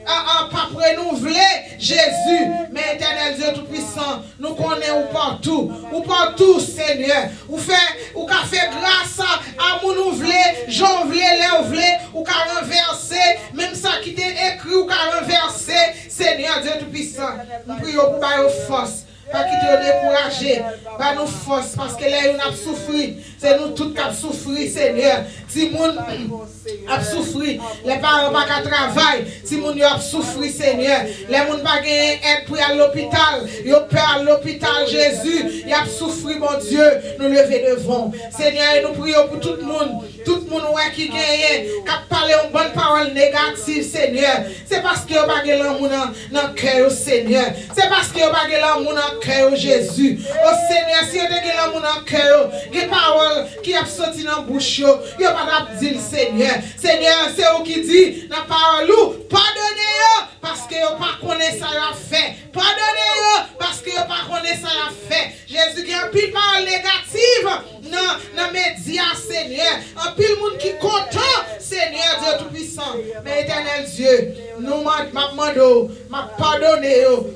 pas renouveler Jésus, mais éternel Dieu Tout-Puissant, nous connaissons partout, Seigneur. Ou fait grâce à mon ouvler, j'en voulais, ou qu'à renverser, même ça qui t'est écrit, ou qu'à renverser, Seigneur Dieu Tout-Puissant. Nous prions pour avoir force. Pas qui te décourager, pas nous force, parce que là, on a souffert. C'est nous tous qui avons souffert, Seigneur. Si moun a souffert, les parents pas qu'à travailler. Si moun a souffert, Seigneur. Les moun pas gagné aide pour aller à l'hôpital. Ils peur à l'hôpital, Jésus. Ils a souffert, mon Dieu. Nous lever devant. Seigneur, nous prions pour tout le monde. Tout le monde qui gagne, qui a parlé une bonne parole négative, Seigneur. C'est parce que vous n'avez pas l'amour dans le cœur, Seigneur. C'est parce que vous n'avez pas l'amour dans le cœur, Jésus. Oh Seigneur, si vous avez l'amour dans le cœur, des paroles qui ont sorti dans la bouche, vous n'avez pas dire, Seigneur. Seigneur, c'est vous qui dit dans la parole, pardonnez-vous parce que vous pas connaissez ça a fait. Pardonnez-vous parce que vous pas connaissez ça a fait. Jésus qui a pile parole négative dans les médias, Seigneur. Un pile monde qui est content, Seigneur Dieu Tout-Puissant. Mais éternel Dieu, nous demandons, pardonnez-vous,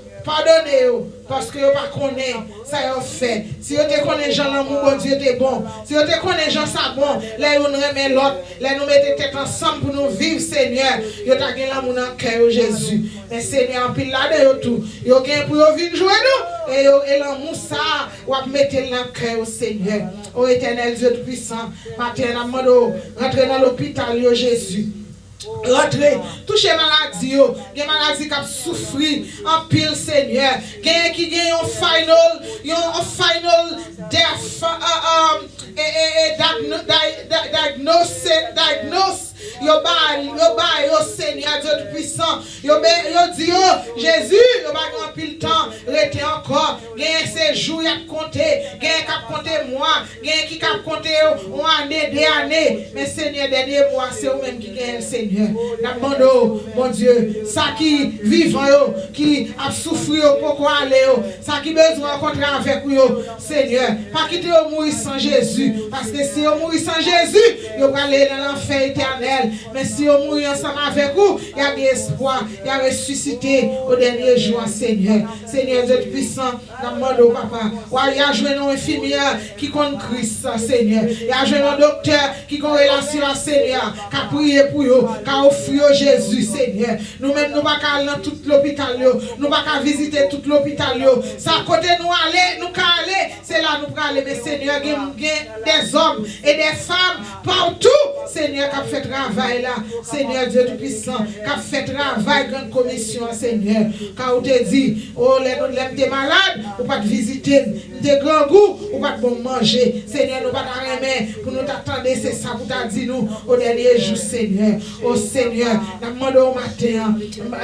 parce que vous ne connaissez pas ça a fait. Si vous te connaissez Jean l'amour, bon Dieu est bon. Si vous te connaissez Jean ça bon, là vous nous remet l'autre, là nous mettons tête ensemble pour nous vivre, Seigneur. Vous avez l'amour dans le cœur, Jésus. Mais Seigneur, en pile là de tout, vous avez pour venir jouer nous. Et l'amour ça, vous mettez dans le cœur, Seigneur. Ô éternel Dieu Tout-Puissant, matin, rentrez dans l'hôpital, Jésus. Rentrez, touchez maladie, il y a maladie qui a souffert en pile, Seigneur. Il y a qui gagne un final death diagnose. Yo Seigneur Dieu Tout-Puissant. Yo dit, Jésus, yo pas grand pile temps, rete encore. gen ces jours y a compté, gen qui a compté mois, gen qui a compté année des années. Mais Seigneur, dernier mois, c'est vous-même qui gagne, Seigneur. N'a demandé, mon Dieu, ça qui vivant, qui a souffert, pourquoi aller, ça qui besoin de rencontrer avec vous, Seigneur. Pas quitter au mourir sans Jésus. Parce que si vous mourrez sans Jésus, vous allez aller dans l'enfer éternel. Mais si vous mourrez ensemble avec vous, il y a de l'espoir, il y a ressuscité au dernier jour, Seigneur. Seigneur Dieu puissant, dans le monde, papa. Il y a joué nos infirmières qui comptent Christ, Seigneur. Il y a joué nos docteurs qui ont relation à Seigneur, qui a prié pour eux, qui a offert Jésus, Seigneur. Nous-mêmes, nous ne pouvons pas aller dans tout l'hôpital, nous ne pouvons pas visiter tout l'hôpital. Ça côté nous aller, nous aller, c'est là nous aller. Mais Seigneur, il y a des hommes et des femmes partout, Seigneur, qui a fait travail là. Seigneur Dieu Tout-Puissant, qui a fait travail, grande commission, Seigneur. Quand on te dit, oh, les t'es malade, ou pas te visiter, t'es grand goût, ou pas te bon manger. Seigneur, nous pas t'arrêter pour nous t'attendre, c'est ça pour t'a dit nous au dernier jour, Seigneur. Oh Seigneur, nous demandons au matin,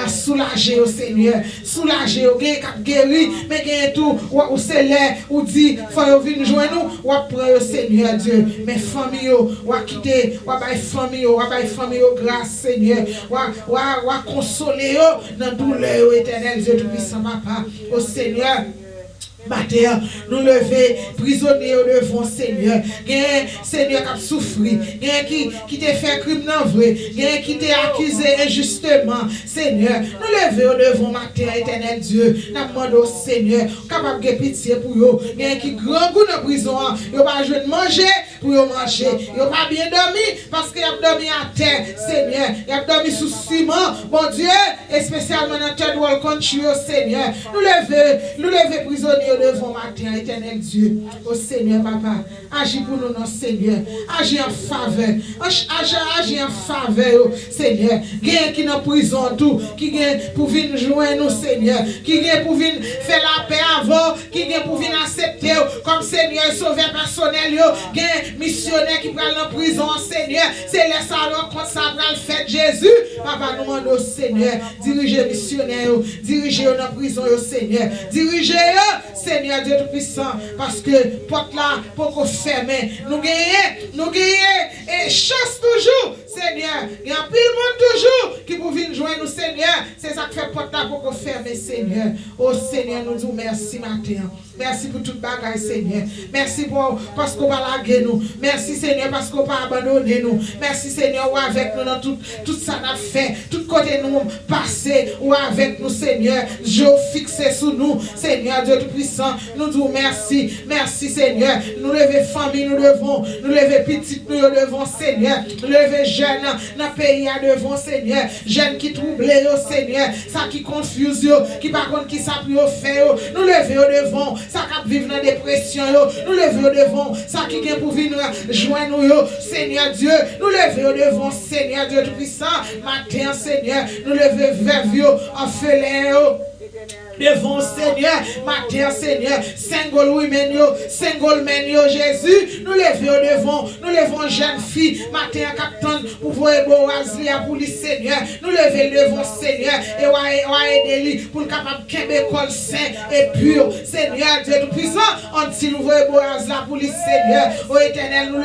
soulager au Seigneur, soulager au guéri, mais gagne tout, ou c'est l'air, ou dit, faut venir joindre nous, ou après au Seigneur Dieu, mes familles, ou quitter, ou bailler famille, grâce Seigneur, ou consoler dans douleur éternelle, Dieu Tout-Puissant, papa, au Seigneur. Matin, nous lever prisonniers devant Seigneur. Gen Seigneur qui a souffert, gen qui t'a fait crime non vrai, gen qui t'a accusé injustement. Seigneur, nous lever devant matin éternel Dieu. Nous demandons au Seigneur capable de pitié pour eux. Gen qui grand goût dans prison, yo pas jouer de manger pour yo manger. Yo pas bien dormi parce qu'il a dormi à terre, Seigneur. Il a dormi sous ciment, bon Dieu, et spécialement dans third world country, Seigneur. Nous lever prisonniers devant matin, éternel Dieu. Oh Seigneur, papa, agis pour nous, non, Seigneur. Agis en faveur. Agis en faveur, Seigneur. Gain qui est en prison, tout. Qui gagne pour venir joindre nous, Seigneur. Qui gagne pour venir faire la paix avant. Qui gagne pour venir accepter comme Seigneur, sauveur personnel. Gain missionnaire qui prend en prison, Seigneur. C'est les salons contre ça, va le faire Jésus. Papa, nous demandons, Seigneur, dirigez missionnaire, dirigez dans prison, Seigneur. Dirigez Seigneur Dieu Tout-Puissant, parce que porte là, pour qu'on ferme, nous gagnons, et chasse toujours, Seigneur. Il y a plus de monde toujours qui peut venir joindre nous, Seigneur. C'est ça qui fait porte là, pour qu'on ferme, Seigneur. Oh Seigneur, nous disons merci matin. Merci pour toute bagaille, Seigneur. Merci parce qu'on va laguer nous. Merci, Seigneur, parce qu'on va abandonner nous. Merci, Seigneur, ou avec nous dans tout ça n'a fait. Tout côté nous passer, ou avec nous, Seigneur. Je fixé sous nous, Seigneur Dieu Tout-Puissant. Nous disons merci. Merci, Seigneur. Nous lever famille, nous devons. Nous lever petites, nous devons, Seigneur. Nous lever jeunes dans le pays, devant, Seigneur. Jeunes qui troublent, Seigneur. Ça qui confuse, qui par contre qui s'appuie au fait. Nous lever devant. Ça qui vivre dans la dépression, nous levons devant. Ça qui vient pour venir joindre nous, Seigneur Dieu. Nous levons devant, Seigneur Dieu Tout-Puissant. Matin, Seigneur, nous levons vers vous, en félin. Devant Seigneur, matin Seigneur, single women, single men, Jésus, nous levons jeune fille, matin capitaine, pour voir Boaz pour lui Seigneur, nous levons Seigneur, et on va aider lui pour capable de l'école saint et pur, Seigneur Dieu Tout-Puissant, on dit nous voyons Boaz pour lui Seigneur, au éternel, nous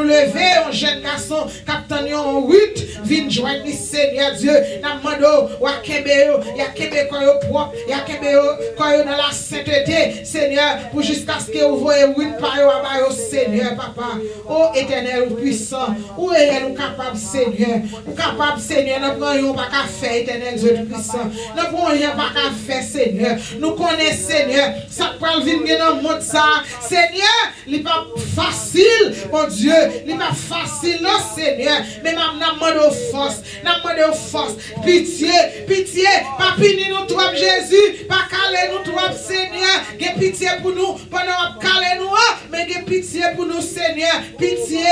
lever, un jeune garçon, capitaine en 8, vient joindre Seigneur Dieu, n'a demandé, ou à Kébé, il y a Kébé quand il propre, il y a Kébé quand il dans la sainteté, Seigneur, pour jusqu'à ce que vous voyez une paille à Seigneur, papa. Oh éternel, puissant, où est-nous capable, Seigneur? Nous capable, Seigneur, nous prenons pas qu'à faire, éternel Dieu puissant. Nous prenons pas qu'à faire, Seigneur. Nous connaissons, Seigneur, ça peut venir dans le monde, ça. Seigneur, il n'est pas facile, mon Dieu, il n'est pas facile, non, Seigneur. Mais nous demandons force, pitié, pas punir nous, toi, Jésus, pas caler nous, toi, Seigneur. Get pitié pour nous, pendant caler nous, mais get pitié pour nous, Seigneur. Pitié,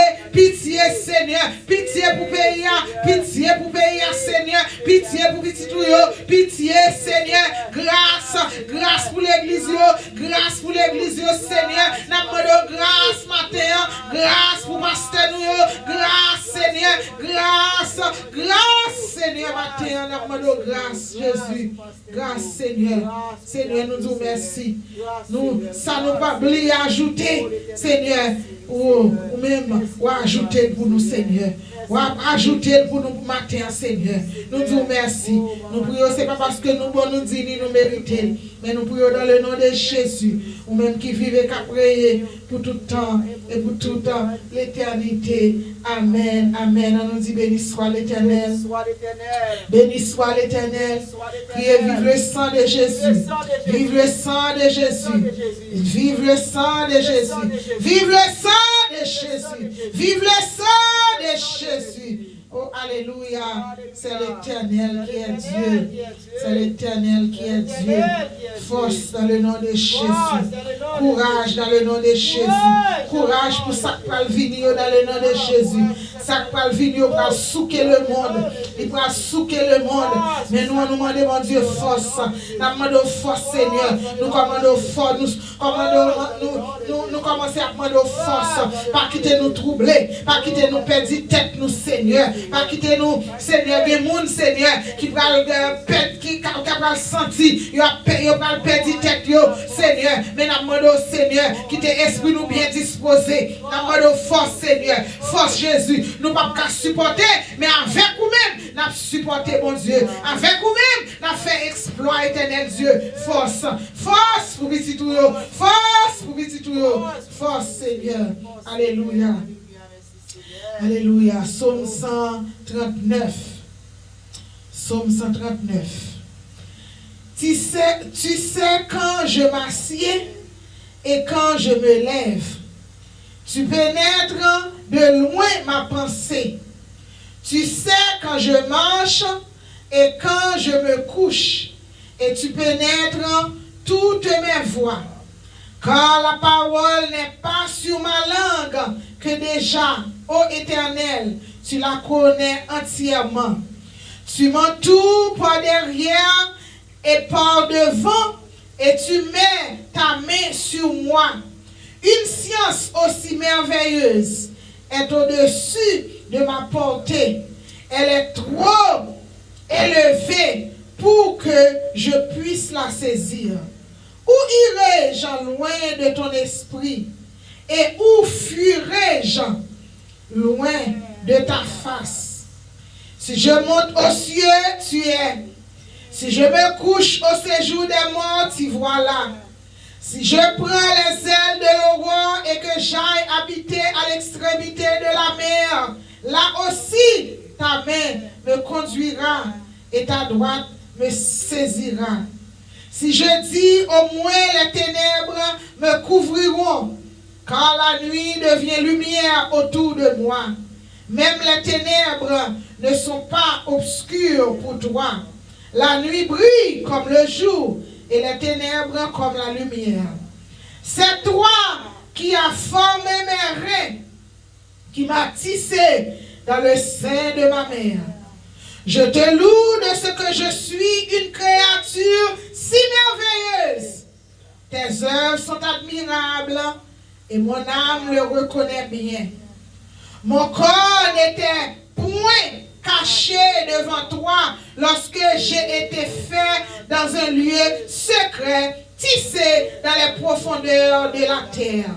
Seigneur. Pitié pour pays, Seigneur. Pitié pour petit tout, pitié, Seigneur. Grâce pour l'église, Seigneur. Nous demandons grâce matin, grâce pour pasteur nous, grâce, Seigneur. Grâce, Seigneur, matin. matin, nous demandons grâce, Jésus. Grâce, Seigneur. Seigneur, nous disons merci. Nous, ça nous pas oublier ajouter, Seigneur. Ou même, ou ajouter pour nous, Seigneur. Ou ajouter pour nous matin, Seigneur. Nous disons merci. Nous prions, ce n'est pas parce que nous disons nous méritons, mais nous prions dans le nom de Jésus. Ou même qui vivent et qui prier pour tout temps et pour toute l'éternité. Amen. Amen. On nous dit béni soit l'Éternel. Béni soit l'Éternel. Priez, vive le sang de Jésus. Vive le sang de Jésus. Vive le sang de Jésus. Vive le sang de Jésus. Vive le sang de Jésus. Oh, alléluia. C'est l'Éternel qui est Dieu. C'est l'Éternel qui est Dieu. Force dans le nom de Jésus. Courage dans le nom de Jésus. Courage pour ça qui va venir dans le nom de Jésus. Ça qui va venir pour souquer le monde. Il va souquer le monde. Mais nous demandons, mon Dieu, force. Nous demandons force, Seigneur. Nous commandons force. Nous commençons à demander force. Pas quitter nous troubler. Pas quitter nous perdre tête, nous, Seigneur. Pas quitter nous, Seigneur, des monde, Seigneur, qui va perdre, qui va sentir, il va perdre tête, Seigneur. Mais nous demandons, Seigneur, quitter esprit nous bien disposé. Nous demandons force, Seigneur. Force, Jésus. Nous ne pouvons pas supporter, mais avec vous-même, nous supporter, mon Dieu. Avec vous-même, nous fait exploit éternel Dieu. Force. Force pour petit tout. Force pour petit tout. Force, Seigneur. Alléluia. Alléluia. Psaume 139. Psaume 139. Tu sais quand je m'assieds et quand je me lève. Tu pénètres de loin ma pensée. Tu sais quand je marche et quand je me couche. Et tu pénètres toutes mes voies. Car la parole n'est pas sur ma langue que déjà, ô Éternel, tu la connais entièrement. Tu m'entoures par derrière et par devant et tu mets ta main sur moi. Une science aussi merveilleuse est au-dessus de ma portée. Elle est trop élevée pour que je puisse la saisir. Où irai-je loin de ton esprit? Et où fuirai-je loin de ta face? Si je monte aux cieux, tu es. Si je me couche au séjour des morts, tu vois là. Si je prends les ailes de l'aurore et que j'aille habiter à l'extrémité de la mer, là aussi ta main me conduira et ta droite me saisira. Si je dis au moins les ténèbres me couvriront, car la nuit devient lumière autour de moi. Même les ténèbres ne sont pas obscures pour toi. La nuit brille comme le jour et les ténèbres comme la lumière. C'est toi qui as formé mes reins, qui m'as tissé dans le sein de ma mère. Je te loue de ce que je suis une créature si merveilleuse. Tes œuvres sont admirables et mon âme le reconnaît bien. Mon corps n'était point caché devant toi lorsque j'ai été fait dans un lieu secret, tissé dans les profondeurs de la terre.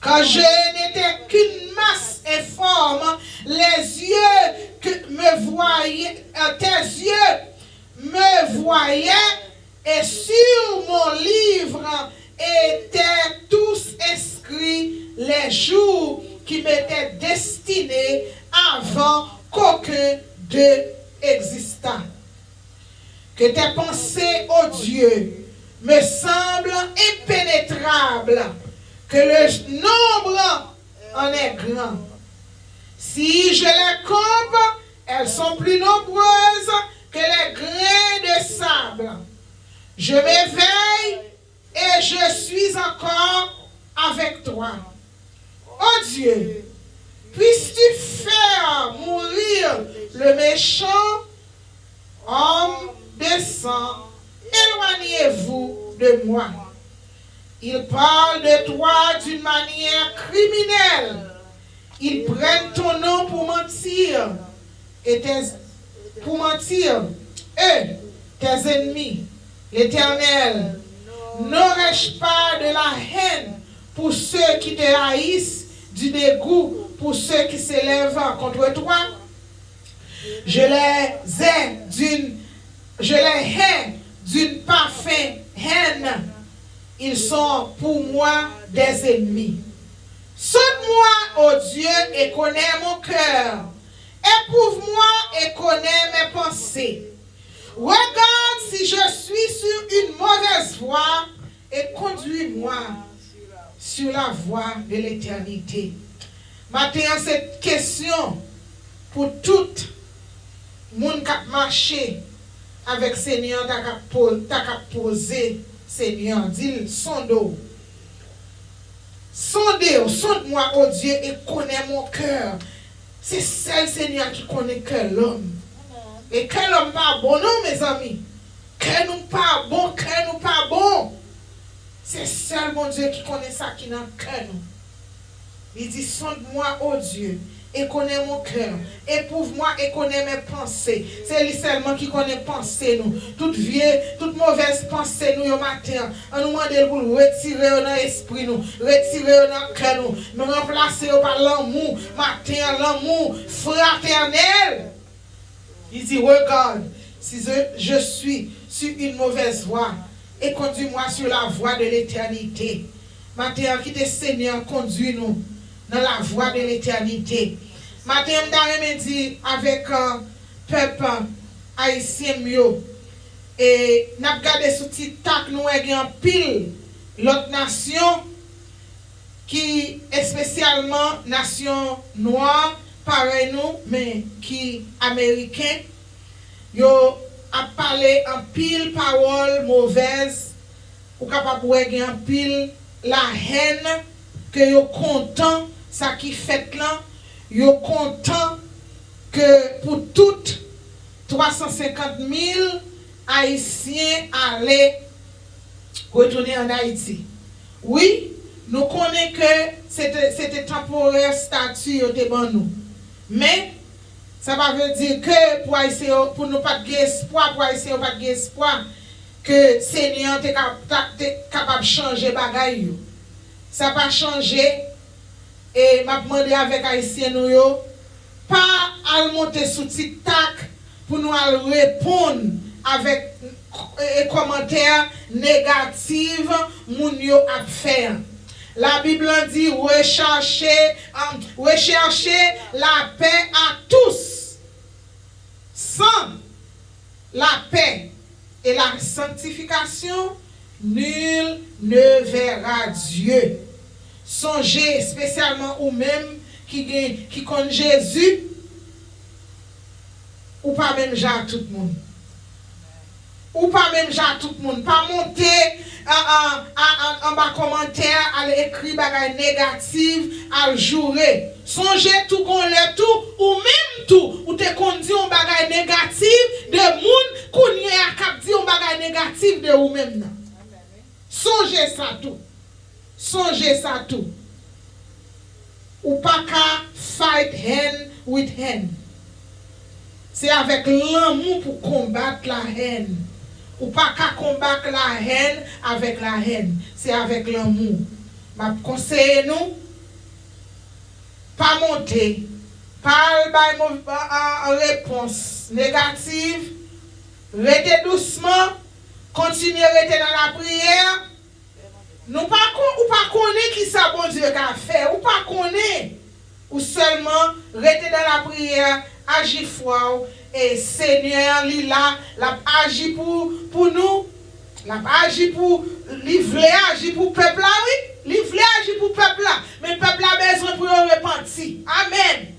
Quand je n'étais qu'une masse informe, les yeux que me voyaient, tes yeux me voyaient, et sur mon livre étaient tous inscrits les jours qui m'étaient destinés avant qu'aucun d'eux existât. Que tes pensées, ô Dieu, me semblent impénétrables, que le nombre en est grand. Si je les compte, elles sont plus nombreuses que les grains de sable. Je m'éveille et je suis encore avec toi. Oh Dieu, puisses-tu faire mourir le méchant homme de sang, éloignez-vous de moi. Ils parlent de toi d'une manière criminelle. Ils prennent ton nom pour mentir et pour mentir. Eux, tes ennemis, l'Éternel, n'aurais-je pas de la haine pour ceux qui te haïssent, du dégoût pour ceux qui s'élèvent contre toi? Je les hais d'une parfaite haine. Ils sont pour moi des ennemis. Sonde-moi, ô Dieu, et connais mon cœur. Éprouve-moi et connais mes pensées. Regarde si je suis sur une mauvaise voie et conduis-moi sur la voie de l'éternité. Maintenant, cette question pour tout le monde qui a marché avec Seigneur, t'as posé, Seigneur, dis-le, sonde-moi, sonde-moi, oh Dieu, et connais mon cœur. C'est seul Seigneur qui connaît que l'homme. Et que l'homme pas bon, non, mes amis. Que nous pas bon, que nous pas bon. C'est seul mon Dieu qui connaît ça qui n'a que nous. Il dit, sonde-moi, oh Dieu, et connais mon cœur. Éprouve-moi et connais mes pensées. C'est lui seulement qui connaît pensées nous. Toute vieille, toute mauvaise pensée nous au matin. On nous demande pour retirer dans l'esprit nous, retirer dans le cœur nous, nous remplacer par l'amour, matin, l'amour fraternel. Il dit, regarde, si je suis sur une mauvaise voie, et conduis-moi sur la voie de l'éternité. Matin, qui te Seigneur, conduis-nous dans la voie de l'éternité. Matin, je dit avec peuple haïtien mieux. Et nous avons regardé sous TikTok, nous avons pile l'autre nation qui est spécialement nation noire, pareil nous, mais qui américain. Yo a parlé en pile parole mauvaise, ou capable de en pile la haine que yo content ça qui fait là, yo content que pour toutes 350 000 Haïtiens allaient retourner en Haïti. Oui, nous connaissons que c'était temporaire statut de bon nous. Mais ça veut dire que pour nous pas de espoir, pour Haïtiens pas de espoir, que Seigneur est capable de changer bagaille. Ça va changer. Et m'a demandé avec Haïtiens nous yo, pas à monter sous TikTok pour nous répondre avec commentaires négatifs moun yo a faire. La Bible dit rechercher la paix à tous. Sans la paix et la sanctification, nul ne verra Dieu. Songez spécialement ou même qui connaît Jésus, ou pas même genre tout le monde. Ou pas même genre tout le monde. Pas monter en bas commentaire, à écrire des négatifs, à jouer. Songez tout qu'on l'est tout, ou même tout, ou te conduit un bagage négatif de monde, qu'on y a cap dit un bagage négatif de ou même. Songez ça tout. Songez ça tout. Ou pas qu'à fight hand with hand. C'est avec l'amour pour combattre la haine. Ou pas qu'à combattre la haine avec la haine. C'est avec l'amour. Ma conseille nous, pas monter, pas en réponse négative, restez doucement, continuez à rester dans la prière. Nous pas connaître qui ça bon Dieu a fait, ou pas connaître, ou seulement rester dans la prière, agir foi et Seigneur li là, l'a agi pour nous, l'a agi pour livrer, agi pour peuple là oui, livrer agi pour peuple là, mais peuple a besoin pour repentir. Amen.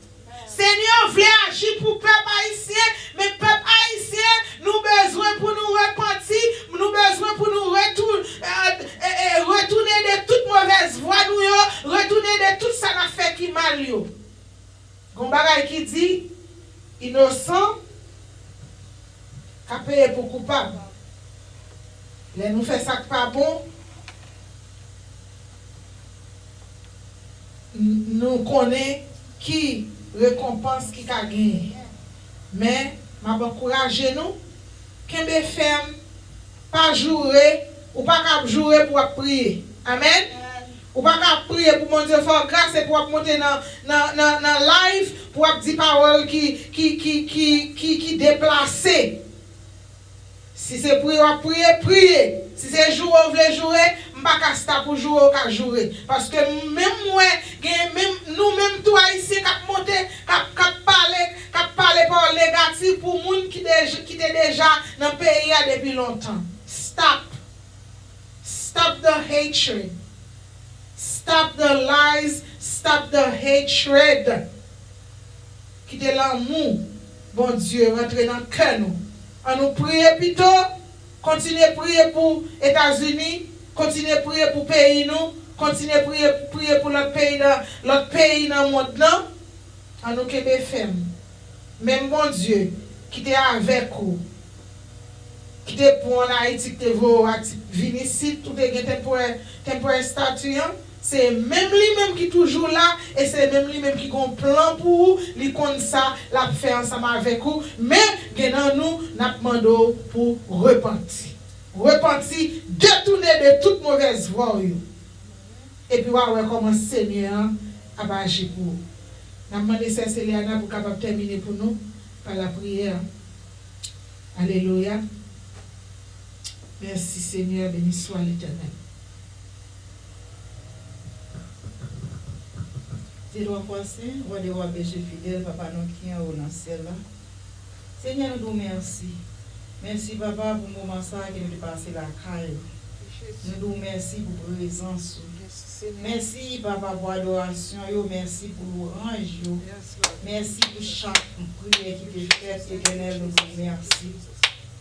Seigneur voulait agir pour peuple haïtien, mais peuple haïtien, nous besoin pour nous repentir, nous besoin pour nous retourner de toute mauvaise voie, nous retourner de tout ça n'a fait qui mal yo. Gon bagay qui dit innocent qu'a payé pour coupable. Les nous fait ça pas bon. Nous connaissons qui récompense qui a gagné. Mais, m'a encouragé nous, kembe ferme, pas jouer, ou pas qu'à jouer pour prier. Amen. Ou pas qu'à prier pour mon Dieu faire grâce et pour monter dans live pour dire paroles qui déplacées. Si c'est prier, prier. Si c'est jouer, vous voulez jouer, je ne vais pas stop pour jouer ou qu'à jouer. Parce que même moi, nous-mêmes, toi ici, qui monté, qui parlé par négatif pour les gens qui étaient déjà dans le pays depuis longtemps. Stop. Stop the hatred. Stop the lies. Stop the hatred. Quittez l'amour. Bon Dieu, rentrez dans le cœur. On nous prie plutôt. Continuez à prier pour les États-Unis. Continuez à prier pour le pays. Continuez à prier pour l'autre pays dans le monde. On nous fait même bon Dieu qui est avec vous. Qui est pour en Haïti, qui est venu ici, tout est temporaire statut. C'est même lui-même qui est toujours là, et c'est même lui-même qui a un plan pour vous, il compte ça, l'a fait ensemble avec vous. Mais, nous demandons pour repentir. Repentir, détourner de toute mauvaise voie. Et puis, on va comment le Seigneur a agi pour vous. Nous demandons à Céliana pour capable terminer pour nous par la prière. Alléluia. Merci Seigneur, béni soit l'Éternel. C'est droit passé, roi des rois, péché fidèle, papa nous qui est au ciel là. Seigneur, nous vous merci. Merci papa pour le moment ça qui nous dépasse la caille. Nous vous remercions pour la présence. Merci papa pour l'adoration, merci pour l'orange. Merci pour chaque prière qui est faite, éternel, nous vous remercions.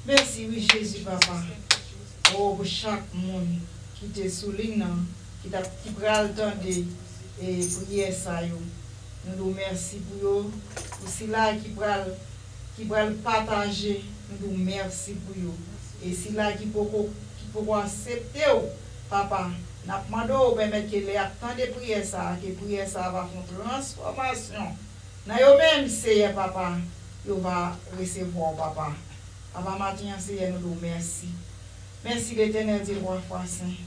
Merci, oui, Jésus, papa. Oh, pour chaque monde qui te souligne, qui prend le temps de prier ça. Nous vous remercions pour cela qui prend le partager. Nous vous remercions pour eux. Et cela qui peut accepter, papa. Nous demandons permettre que les actes de prière ça, que prière ça va faire une transformation. Dans eux-mêmes, Seigneur, papa, ils vont recevoir, papa. Papa, matin, Seigneur, nous vous remercions. Merci l'Éternel, Dieu, roi saint,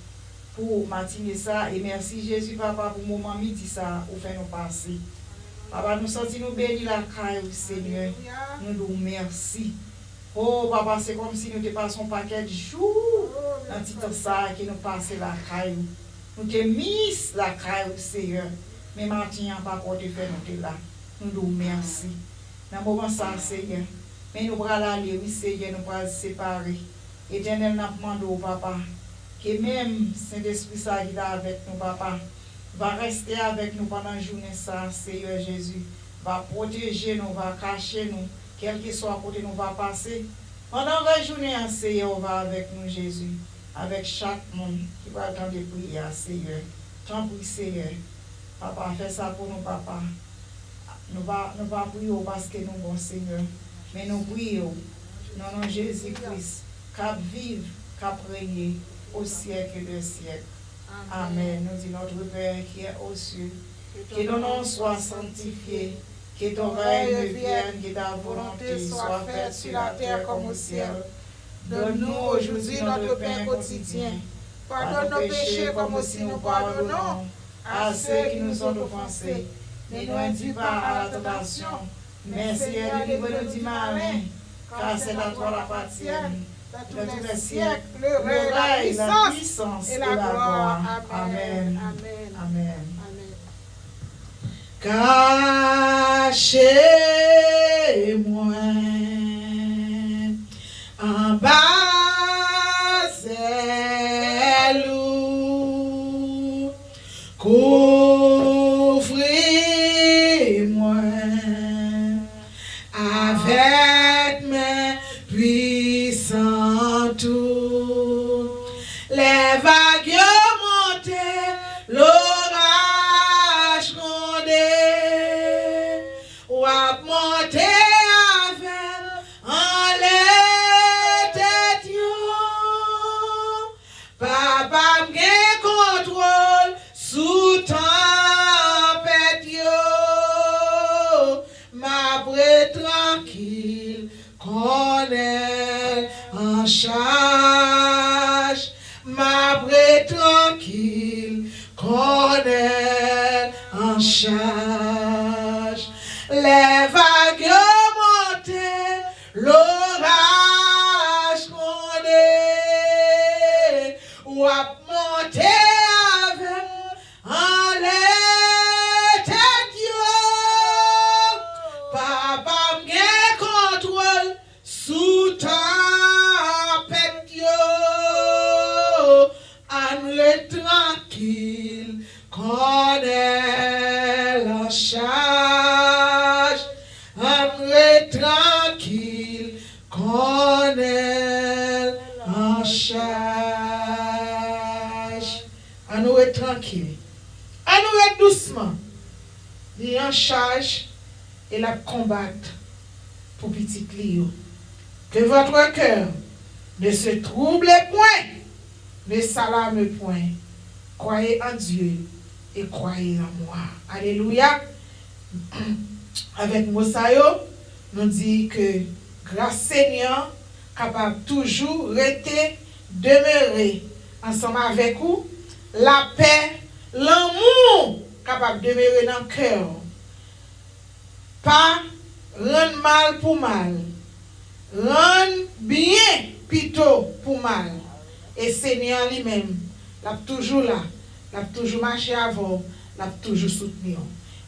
pour matinée ça. Et merci Jésus, papa, pour le moment midi ça, où fait nous passer. Papa, nous sentons nous bénis la caille, Seigneur. Nous vous remercions. Oh, papa, c'est comme si nous te passons un paquet de jours dans le temps ça, que nous passons la caille. Nous te mis la caille, Seigneur. Mais maintenant, papa, pour te faire nous là. Nous vous remercions. Dans le moment ça, Seigneur. Mais nous allons aller, oui, Seigneur, nous allons séparer. Éternel, nous demandons, papa, que même Saint-Esprit ça qui est avec nous, papa, va rester avec nous pendant la journée, ça, Seigneur Jésus. Va protéger nous, va cacher nous, quel que soit côté nous va passer. Pendant la journée, Seigneur, va avec nous, Jésus, avec chaque monde qui va attendre de prier, Seigneur. Tant pis, Seigneur. Papa, fais ça pour nous, papa. Nous va prier parce que nous, bon Seigneur. Mais nous prions, non, non, Jésus-Christ, cap vive, cap régner au siècle des siècles. Amen. Nous disons notre Père qui est aux cieux, que ton nom soit sanctifié, que ton règne vienne, que ta volonté soit faite sur la terre comme au ciel. Donne-nous aujourd'hui notre pain quotidien. Pardonne nos péchés comme aussi nous pardonnons à ceux qui nous ont offensés. Ne nous induis pas à la tentation, mais Seigneur, délivre-nous du malin, car c'est à toi la partie. De tous les siècles, le règne, la puissance et la gloire. Amen. Amen. Amen. Cachez-moi en bas loup, couvrez-moi avec mes puissants tours, les vagues montées, l'orage grondé, ou à monter avec en les têtes, papa m'gain contrôle sous tempête, ma prête tranquille. Colonel en charge, m'abré tranquille, Colonel en charge. Les vagues montées, l'orage condé, ou a monté avec en les têtes yo. Papa m'gen contrôle sous tempête yo. Anle tranquille, Colonel en charge. Anle tranquille, Colonel en charge. Anle tranquille. Anle doucement. Il est en charge et la combattre pour petit Clio. Que votre cœur ne se trouble point, ne s'alarme point. Croyez en Dieu et croyez en moi. Alléluia. Avec Mosayo, nous dit que grâce Seigneur, capable toujours rester, demeurer ensemble avec vous, la paix, l'amour, capable de demeurer dans le cœur. Pas rendre mal pour mal, rendre bien plutôt pour mal. Et Seigneur lui-même, il est toujours là, il a toujours marché avant, il a toujours soutenu.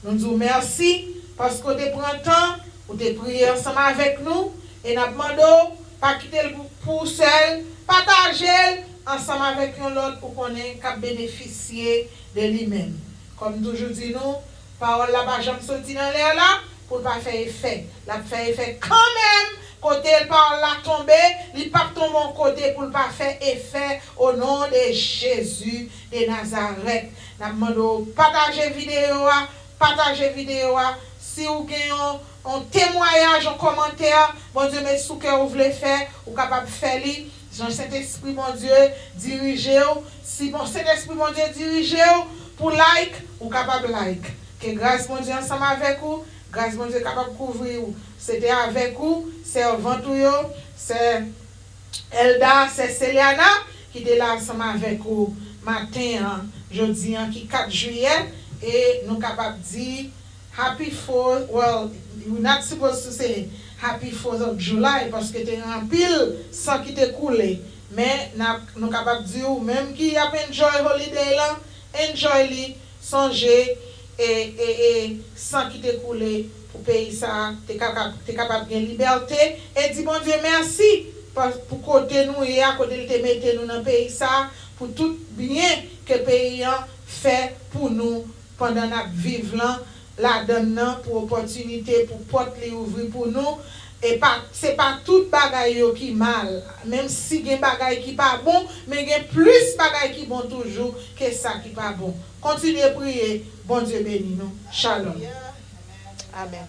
Nous disons merci parce que tu prends le temps, ou tu prié ensemble avec nous, et nous demandons pas quitter le pour seul, partager ensemble avec l'autre pour qu'on ait qu'à bénéficier de lui-même. Comme toujours dit nous, parole là-bas, j'aime sortir dans l'air là, pour ne pas faire effet. La faire effet quand même, côté le parole là tombé, il pas tomber en côté pour ne pas faire effet au nom de Jésus de Nazareth. Nous demandons partager vidéo, si vous avez un témoignage, un commentaire, bon Dieu, mais ce que vous voulez faire, vous êtes capable de faire. Jean Saint-Esprit, mon Dieu, dirigez-vous. Si bon Saint-Esprit, mon Dieu, dirigez-vous pour like, vous êtes capable de like. Que grâce, mon Dieu, ensemble avec vous, grâce, mon Dieu, capable de couvrir vous. C'était avec vous, c'est Ventouyo, c'est Elda, c'est Céliana qui était là ensemble avec vous matin, jeudi, qui 4 juillet, et nous capables de dire Happy 4th, well, you're not supposed to say Happy 4th of July parce que tu es en pile sans qui te coulé. Mais nous sommes capables de dire, même qui a enjoy holiday là, enjoy li, songez et sans qui te coulé pour payer ça, tu es capable de liberté. Et dis bon Dieu merci pour côté nous et à côté de mettre nous dans le pays ça, pour tout bien que le pays fait pour nous pendant notre vivre là. La donne pour opportunité pour porte les ouvrir pour nous et pas c'est pas tout bagaille qui mal même si gen bagaille qui pas bon mais gen plus bagaille qui bon toujours que ça qui pas bon. Continuez à prier, bon Dieu bénit nous. Shalom. Amen.